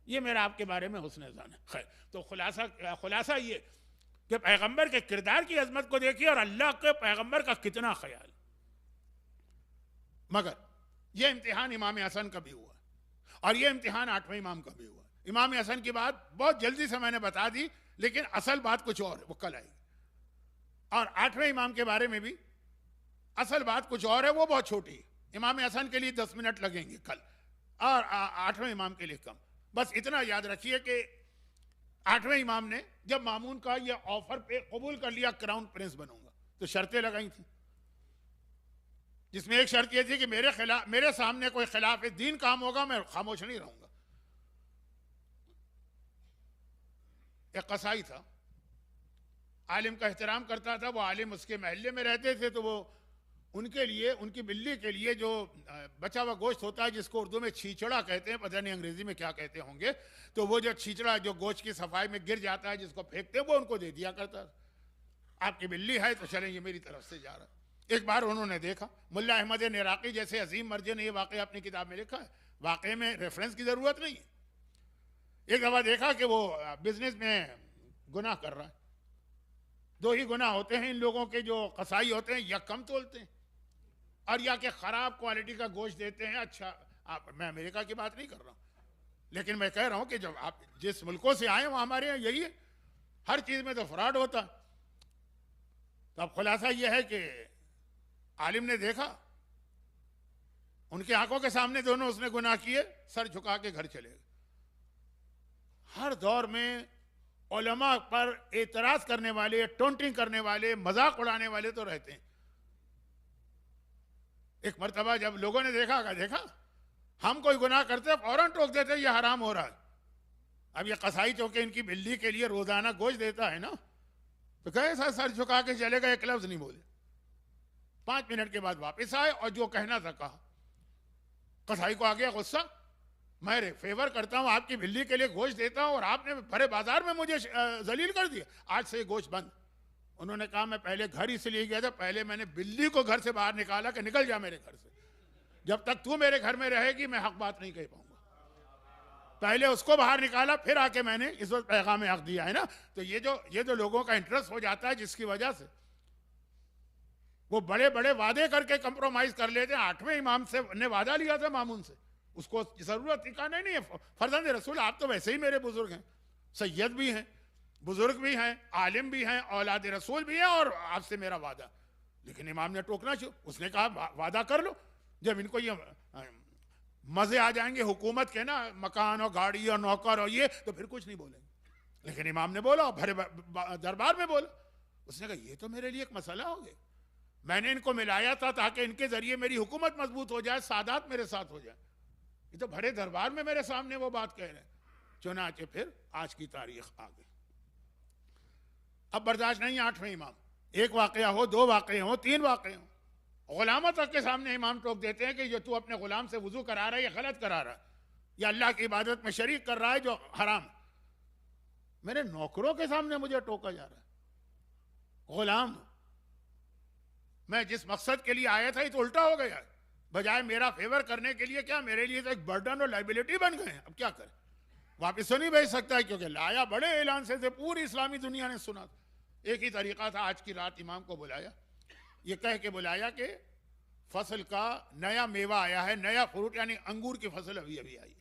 ये मेरा आपके बारे में हुस्न ज़ान है। खैर, तो खुलासा ये कि पैगंबर के किरदार की अजमत को देखिए और अल्लाह के पैगंबर का कितना ख्याल। मगर यह इम्तिहान इमाम हसन का भी हुआ और यह इम्तिहान 8वें इमाम का भी हुआ। इमाम हसन की बात बहुत जल्दी से मैंने बता दी, लेकिन असल बात कुछ और है, वो कल आएगी। और 8वें इमाम के बारे में भी असल बात कुछ और है, वो बहुत छोटी है। इमाम हसन के लिए 10 मिनट लगेंगे कल, और 8वें इमाम के लिए कम। बस इतना याद रखिए कि 8वें इमाम ने जब मामून का यह ऑफर पे कबूल कर लिया क्राउन प्रिंस बनूंगा, तो शर्तें लगाई थी, जिसमें एक शर्त यह थी कि मेरे सामने कोई खिलाफ दीन काम होगा मैं खामोश नहीं रहूंगा। एक कसाई था, आलिम का एहतराम करता था। वो आलिम उसके महल्ले में रहते थे, तो वो उनके लिए, उनकी बिल्ली के लिए जो बचा हुआ गोश्त होता है, जिसको उर्दू में छींचड़ा कहते हैं, पता नहीं अंग्रेजी में क्या कहते होंगे, तो वो जो छींचड़ा जो गोश्त की सफाई में गिर जाता है जिसको फेंकते हैं, वो उनको दे दिया करता था। आपकी बिल्ली है तो चलें, ये मेरी तरफ से जा रहा है। एक बार उन्होंने देखा, मुल्ला अहमद निराकी जैसे अजीम मर्जे ने ये वाक़या अपनी किताब में लिखा है, वाक़े में रेफरेंस की ज़रूरत नहीं है। एक दफ़ा देखा कि वो बिजनेस में गुनाह कर रहा है। दो ही गुनाह होते हैं इन लोगों के जो कसाई होते हैं, या कम तोलते हैं और या कि ख़राब क्वालिटी का गोश्त देते हैं। अच्छा, मैं अमेरिका की बात नहीं कर रहा हूँ, लेकिन मैं कह रहा हूँ कि जब आप जिस मुल्कों से आए वो हमारे यहाँ यही है, हर चीज़ में तो फ्रॉड होता है। तो अब खुलासा यह है कि आलिम ने देखा, उनकी आंखों के सामने दोनों उसने गुनाह किए, सर झुका के घर चले गए। हर दौर में उलमा पर एतराज करने वाले, टोंटिंग करने वाले, मजाक उड़ाने वाले तो रहते हैं, एक मर्तबा जब लोगों ने देखा हम कोई गुनाह करते फौरन टोक देते ये हराम हो रहा है। अब ये कसाई चौके इनकी बिल्ली के लिए रोजाना गोश्त देता है ना, तो कैसा सर झुका के चलेगा, एक लफ्ज नहीं बोले। 5 मिनट के बाद वापस आए और जो कहना था कहा। कसाई को आ गया गुस्सा, मैं फेवर करता हूं, आपकी बिल्ली के लिए गोश्त देता हूं और आपने भरे बाजार में मुझे जलील कर दिया, आज से गोश्त बंद। उन्होंने कहा मैं पहले घर इसलिए गया था, पहले मैंने बिल्ली को घर से बाहर निकाला कि निकल जा मेरे घर से, जब तक तू मेरे घर में रहेगी मैं हक बात नहीं कह पाऊंगा। पहले उसको बाहर निकाला, फिर आके मैंने इस वक्त पैगाम हक दिया है ना। तो ये जो लोगों का इंटरेस्ट हो जाता है, जिसकी वजह से वो बड़े बड़े वादे करके कंप्रोमाइज कर लेते हैं। 8वें इमाम से ने वादा लिया था मामून से, उसको जरूरत ठिकाना नहीं है। फर्जंद रसूल आप तो वैसे ही मेरे बुजुर्ग हैं, सैयद भी हैं, बुजुर्ग भी हैं, आलिम भी हैं, औलाद रसूल भी हैं, और आपसे मेरा वादा। लेकिन इमाम ने टोकना चाहिए, उसने कहा वादा कर लो। जब इनको ये मजे आ जाएंगे हुकूमत के ना, मकान और गाड़ी और नौकर और ये, तो फिर कुछ नहीं बोलेंगे। लेकिन इमाम ने बोला, भरे दरबार में बोला। उसने कहा ये तो मेरे लिए एक मसला हो गया, मैंने इनको मिलाया था ताकि इनके जरिए मेरी हुकूमत मजबूत हो जाए, सादात मेरे साथ हो जाए, ये तो भरे दरबार में मेरे सामने वो बात कह रहे हैं। चुनाचे फिर आज की तारीख आ गई। अब बर्दाश्त नहीं 8वें इमाम, एक वाकया हो, 2 वाकये हो, 3 वाकये हो, गुलामों तक के सामने इमाम टोक देते हैं कि जो तू अपने गुलाम से वुजू करा रहा है ये गलत करा रहा है, या अल्लाह की इबादत में शरीक कर रहा है जो हराम। मेरे नौकरों के सामने मुझे टोका जा रहा है। गुलाम, मैं जिस मकसद के लिए आया था ये तो उल्टा हो गया, बजाय मेरा फेवर करने के लिए क्या मेरे लिए तो एक बर्डन और लाइबिलिटी बन गए। अब क्या करें, वापिस तो नहीं भेज सकता है, क्योंकि लाया बड़े ऐलान से थे, पूरी इस्लामी दुनिया ने सुना। एक ही तरीका था, आज की रात इमाम को बुलाया, ये कह के बुलाया कि फसल का नया मेवा आया है, नया फ्रूट, यानी अंगूर की फसल अभी अभी आई।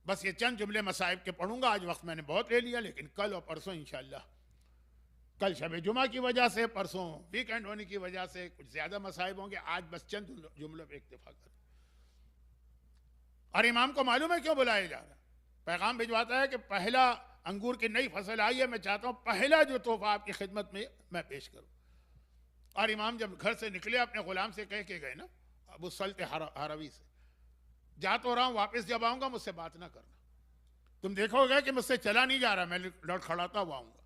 बस ये चंद जुमले मसाइब के पढ़ूंगा, आज वक्त मैंने बहुत ले लिया, लेकिन कल और परसों इंशाअल्लाह, कल शब जुमा की वजह से, परसों वीकेंड होने की वजह से कुछ ज्यादा मसाइब होंगे। आज बस चंद जुमलों पे इक्तिफा कर। और इमाम को मालूम है क्यों बुलाया जा रहा है, पैगाम भिजवाता है कि पहला अंगूर की नई फसल आई है, मैं चाहता हूं पहला जो तोहफा आपकी खिदमत में मैं पेश करूं। और इमाम जब घर से निकले अपने गुलाम से कह के गए ना, अबू सल्त हरवी से, जा तो रहा हूं, वापस जब आऊंगा मुझसे बात ना करना, तुम देखोगे कि मुझसे चला नहीं जा रहा, मैं लड़खड़ाता हुआ आऊंगा,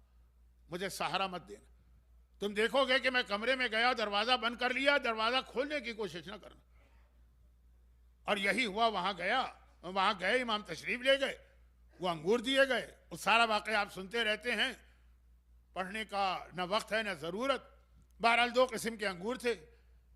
मुझे सहारा मत देना। तुम देखोगे कि मैं कमरे में गया, दरवाजा बंद कर लिया, दरवाजा खोलने की कोशिश ना करना। और यही हुआ, वहां गए, इमाम तशरीफ ले गए, वो अंगूर दिए गए। वो सारा वाकया आप सुनते रहते हैं, पढ़ने का न वक्त है न जरूरत। बहरहाल 2 किस्म के अंगूर थे,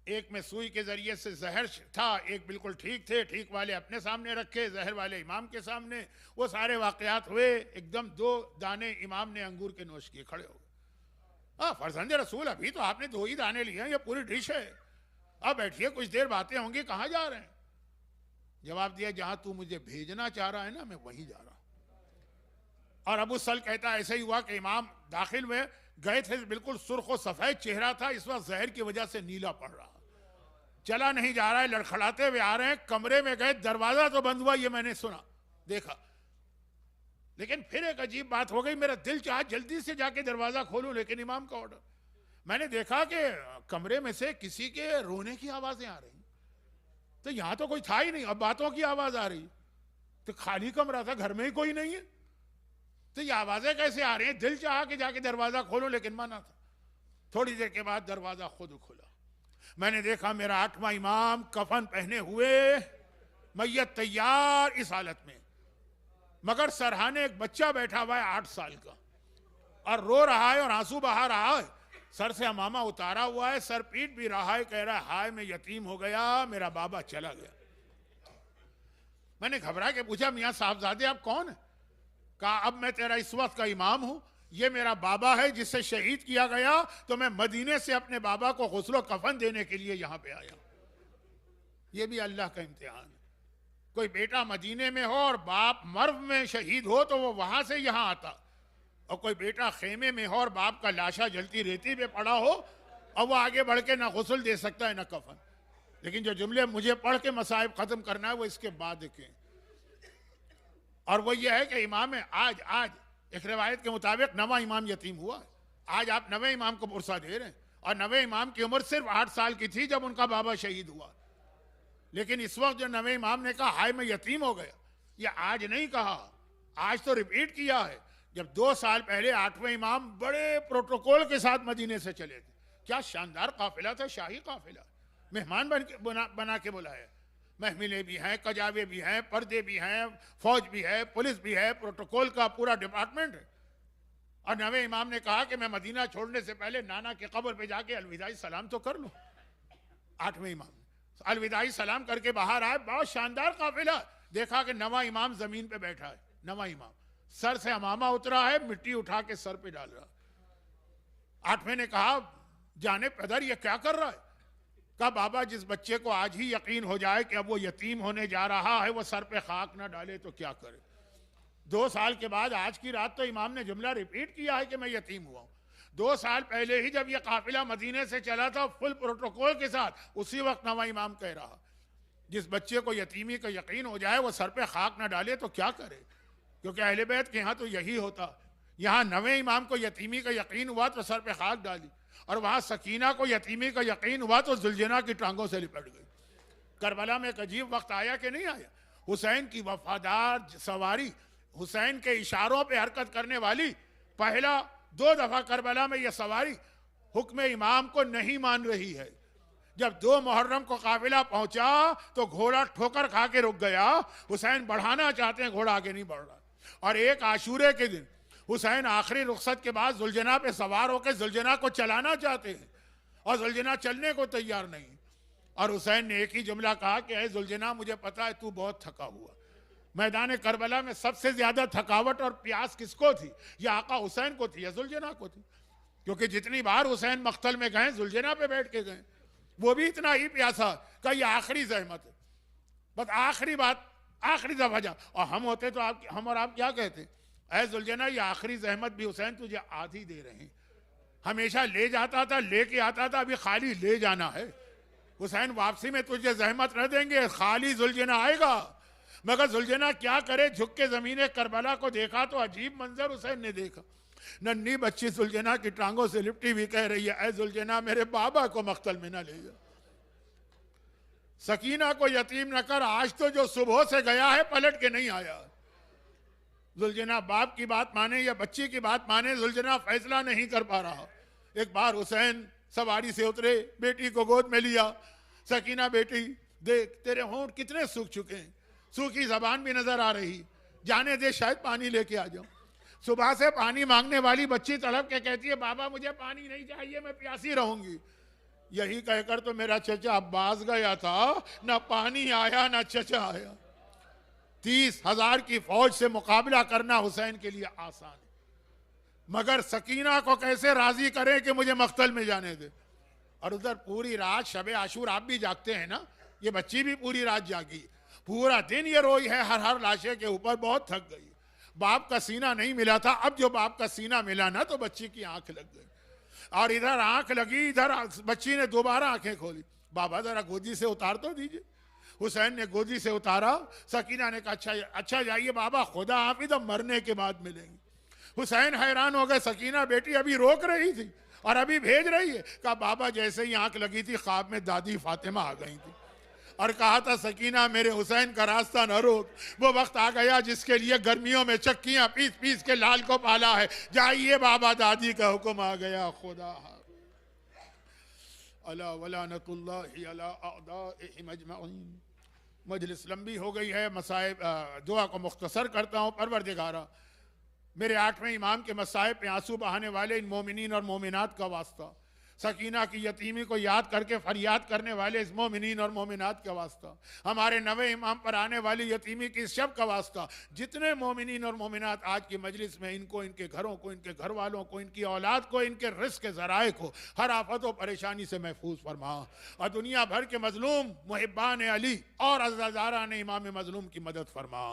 एक में सुई के जरिए से जहर था, एक बिल्कुल ठीक थे, ठीक वाले अपने सामने रखे, जहर वाले इमाम के सामने। वो सारे वाकयात हुए, एकदम 2 दाने इमाम ने अंगूर के नोश किए, खड़े हो गए। फर्जंद रसूल, अभी तो आपने 2 ही दाने लिए हैं, ये पूरी डिश है, अब बैठिए, कुछ देर बातें होंगी, कहाँ जा रहे हैं। जवाब दिया, जहां तू मुझे भेजना चाह रहा है ना, मैं वहीं जा रहा हूं। और अबू सल कहता है ऐसा ही हुआ कि इमाम दाखिल में गए थे, बिल्कुल सुर्ख और सफेद चेहरा था, इस वक्त जहर की वजह से नीला पड़ रहा, चला नहीं जा रहा है, लड़खड़ाते हुए आ रहे हैं। कमरे में गए, दरवाजा तो बंद हुआ, ये मैंने सुना देखा, लेकिन फिर एक अजीब बात हो गई, मेरा दिल चाहा जल्दी से जाके दरवाजा खोलूं, लेकिन इमाम का ऑर्डर। मैंने देखा कि कमरे में से किसी के रोने की आवाजें आ रही, तो यहां तो कोई था ही नहीं, अब बातों की आवाज आ रही, तो खाली कमरा था, घर में ही कोई नहीं है, तो ये आवाजें कैसे आ रही हैं। दिल चाहा कि जाके दरवाजा खोलो, लेकिन मना था। थोड़ी देर के बाद दरवाजा खुद खुला, मैंने देखा मेरा 8वां इमाम कफन पहने हुए, मैयत तैयार, इस हालत में, मगर सरहाने एक बच्चा बैठा हुआ है 8 साल का, और रो रहा है और आंसू बहा रहा है, सर से अमामा उतारा हुआ है, सर पीट भी रहा है, कह रहा है हाय मैं यतीम हो गया, मेरा बाबा चला गया। मैंने घबरा के पूछा, मियां साहबजादे आप कौन है? कहा अब मैं तेरा इस वक्त का इमाम हूं, ये मेरा बाबा है जिसे शहीद किया गया, तो मैं मदीने से अपने बाबा को गुस्लो कफन देने के लिए यहां पे आया। ये भी अल्लाह का इम्तिहान है, कोई बेटा मदीने में हो और बाप मर्व में शहीद हो तो वो वहां से यहां आता, और कोई बेटा खेमे में हो और बाप का लाशा जलती रेती पे पड़ा हो, और वो आगे बढ़ के ना गुस्ल दे सकता है ना कफन। लेकिन जो जुमले मुझे पढ़ के मसाइब खत्म करना है वो इसके बाद के, और वो ये है कि इमाम आज एक रिवायत के मुताबिक 9वां इमाम यतीम हुआ, आज आप 9वें इमाम को पुरसा दे रहे हैं, और नवे इमाम की उम्र सिर्फ 8 साल की थी जब उनका बाबा शहीद हुआ। लेकिन इस वक्त जो नवे इमाम ने कहा हाय मैं यतीम हो गया, ये आज नहीं कहा, आज तो रिपीट किया है। जब 2 साल पहले 8वें इमाम बड़े प्रोटोकॉल के साथ मदीने से चले थे, क्या शानदार काफिला था, शाही काफिला, मेहमान बना के बुलाया, महमिले भी हैं, कजावे भी हैं, पर्दे भी हैं, फौज भी है, पुलिस भी है, प्रोटोकॉल का पूरा डिपार्टमेंट है। और नवे इमाम ने कहा कि मैं मदीना छोड़ने से पहले नाना के कब्र पे जाके अलविदाई सलाम तो कर लूं। 8वें इमाम अलविदाई सलाम करके बाहर आए, बहुत शानदार काफिला। देखा कि नवा इमाम जमीन पे बैठा है, नवा इमाम सर से अमामा उतरा है, मिट्टी उठा के सर पे डाल रहा। 8वें ने कहा जाने पदर ये क्या कर रहा है? कहा बाबा जिस बच्चे को आज ही यकीन हो जाए कि अब वो यतीम होने जा रहा है, वो सर पे खाक ना डाले तो क्या करे। 2 साल के बाद आज की रात तो इमाम ने जुमला रिपीट किया है कि मैं यतीम हुआ हूं। 2 साल पहले ही जब ये काफिला मदीने से चला था फुल प्रोटोकॉल के साथ, उसी वक्त नवा इमाम कह रहा जिस बच्चे को यतीमी का यकीन हो जाए वो सर पे खाक ना डाले तो क्या करे। क्योंकि अहले बैत के यहाँ तो यही होता, यहाँ नवे इमाम को यतीमी का यकीन हुआ तो सर पे खाक डाली, और वहां सकीना को यतीमी का यकीन हुआ तो जुलजना की टांगों से लिपट गई। करबला में एक अजीब वक्त आया कि नहीं आया? हुसैन की वफादार सवारी, हुसैन के इशारों पे हरकत करने वाली, पहला 2 दफा करबला में यह सवारी हुक्म इमाम को नहीं मान रही है। जब 2 मुहर्रम को काफिला पहुंचा तो घोड़ा ठोकर खा के रुक गया। हुसैन बढ़ाना चाहते हैं, घोड़ा आगे नहीं बढ़ रहा। और 1 आशूरे के दिन हुसैन आखिरी रुखसत के बाद जुलजना पे सवार होकर जुलजना को चलाना चाहते हैं और जुलजना चलने को तैयार नहीं। और हुसैन ने एक ही जुमला कहा कि ऐ जुलजना मुझे पता है तू बहुत थका हुआ। मैदान करबला में सबसे ज्यादा थकावट और प्यास किसको थी? ये आका हुसैन को थी या जुलजना को थी? क्योंकि जितनी बार हुसैन मख्तल में गए जुलजना पे बैठ के गए, वो भी इतना ही प्यासा का ये आखिरी जहमत है, बस आखिरी बात, आखिरी दफा जा। और हम होते तो हम और आप क्या कहते? ऐ जुलजना ये आखिरी जहमत भी हुसैन तुझे आधी दे रहे हैं, हमेशा ले जाता था, लेके आता था, अभी खाली ले जाना है। हुसैन वापसी में तुझे जहमत न देंगे, खाली जुलजना आएगा। मगर जुलजना क्या करे, झुक के जमीने करबला को देखा तो अजीब मंजर हुसैन ने देखा। नन्ही बच्ची जुलजना की टांगों से लिपटी हुई कह रही है ऐ जुलजना मेरे बाबा को मख्तल में न ले जा, सकीना को यतीम न कर, आज तो जो सुबह से गया है पलट के नहीं आया। जुलजना बाप की बात माने या बच्ची की बात माने, जुलजना फैसला नहीं कर पा रहा। एक बार हुसैन सवारी से उतरे, बेटी को गोद में लिया, सकीना बेटी देख तेरे होंठ कितने सूख चुके हैं, सूखी जबान भी नजर आ रही, जाने दे शायद पानी लेके आ जाऊं। सुबह से पानी मांगने वाली बच्ची तड़प के कहती है बाबा मुझे पानी नहीं चाहिए, मैं प्यासी रहूंगी। यही कहकर तो मेरा चचा अब्बास गया था, ना पानी आया ना चचा आया। 30,000 की फौज से मुकाबला करना हुसैन के लिए आसान है, मगर सकीना को कैसे राजी करें कि मुझे मख्तल में जाने दे। और उधर पूरी रात शबे आशूर आप भी जागते हैं ना, ये बच्ची भी पूरी रात जागी, पूरा दिन ये रोई है हर लाशे के ऊपर, बहुत थक गई। बाप का सीना नहीं मिला था, अब जो बाप का सीना मिला ना तो बच्ची की आंख लग गई। और इधर आंख लगी, इधर बच्ची ने दोबारा आंखें खोली, बाबा जरा गोदी से उतार तो दीजिए। हुसैन ने गोदी से उतारा, सकीना ने कहा अच्छा जाइए बाबा, खुदा हाफिज़, अब मरने के बाद मिलेंगे। हुसैन हैरान हो गए, सकीना बेटी अभी रोक रही थी और अभी भेज रही है। कहा बाबा जैसे ही आंख लगी थी ख्वाब में दादी फातिमा आ गई थी और कहा था सकीना मेरे हुसैन का रास्ता न रोक, वो वक्त आ गया जिसके लिए गर्मियों में चक्कियां पीस पीस के लाल को पाला है, जाइए बाबा दादी का हुक्म आ गया। खुदा अला वलानतुल्लाहि अला अअदाइहिम अजमईन। मजलिस लंबी हो गई है, मसाइब दुआ को मुख्तसर करता हूँ। परवरदिगारा मेरे 8वें इमाम के मसाइब पे आंसू बहाने वाले इन मोमिनीन और मोमिनात का वास्ता, सकीना की यतीमी को याद करके फरियाद करने वाले इस मोमिनीन और मोमिनात का वास्ता, हमारे नवे इमाम पर आने वाली यतीमी की इस शब का वास्ता, जितने मोमिनीन और मोमिनात आज की मजलिस में, इनको, इनके घरों को, इनके घर वालों को, इनकी औलाद को, इनके रिस्क के ज़राए को हर आफत व परेशानी से महफूज फरमा। और दुनिया भर के मजलूम मुहिब्बान अली और अज़ादारान इमाम मजलूम की मदद फरमा।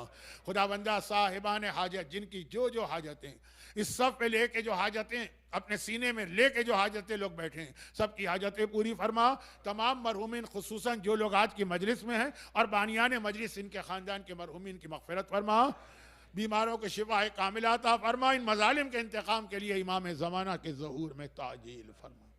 खुदावंदा साहिबान हाजत, जिनकी जो जो हाजतें इस सब पे लेके, जो हाजतें अपने सीने में लेके जो हाजतें लोग बैठे हैं, सबकी हाजतें पूरी फरमा। तमाम मरहूमिन खुसूसन जो लोग आज की मजलिस में हैं और बानियान मजलिस, इनके ख़ानदान के मरहूमिन की मग़फ़िरत फरमा, बीमारों के शिफा कामिला अता फरमा। इन मज़ालिम के इंतकाम के लिए इमाम ज़माना के ज़हूर में ताजील फरमा।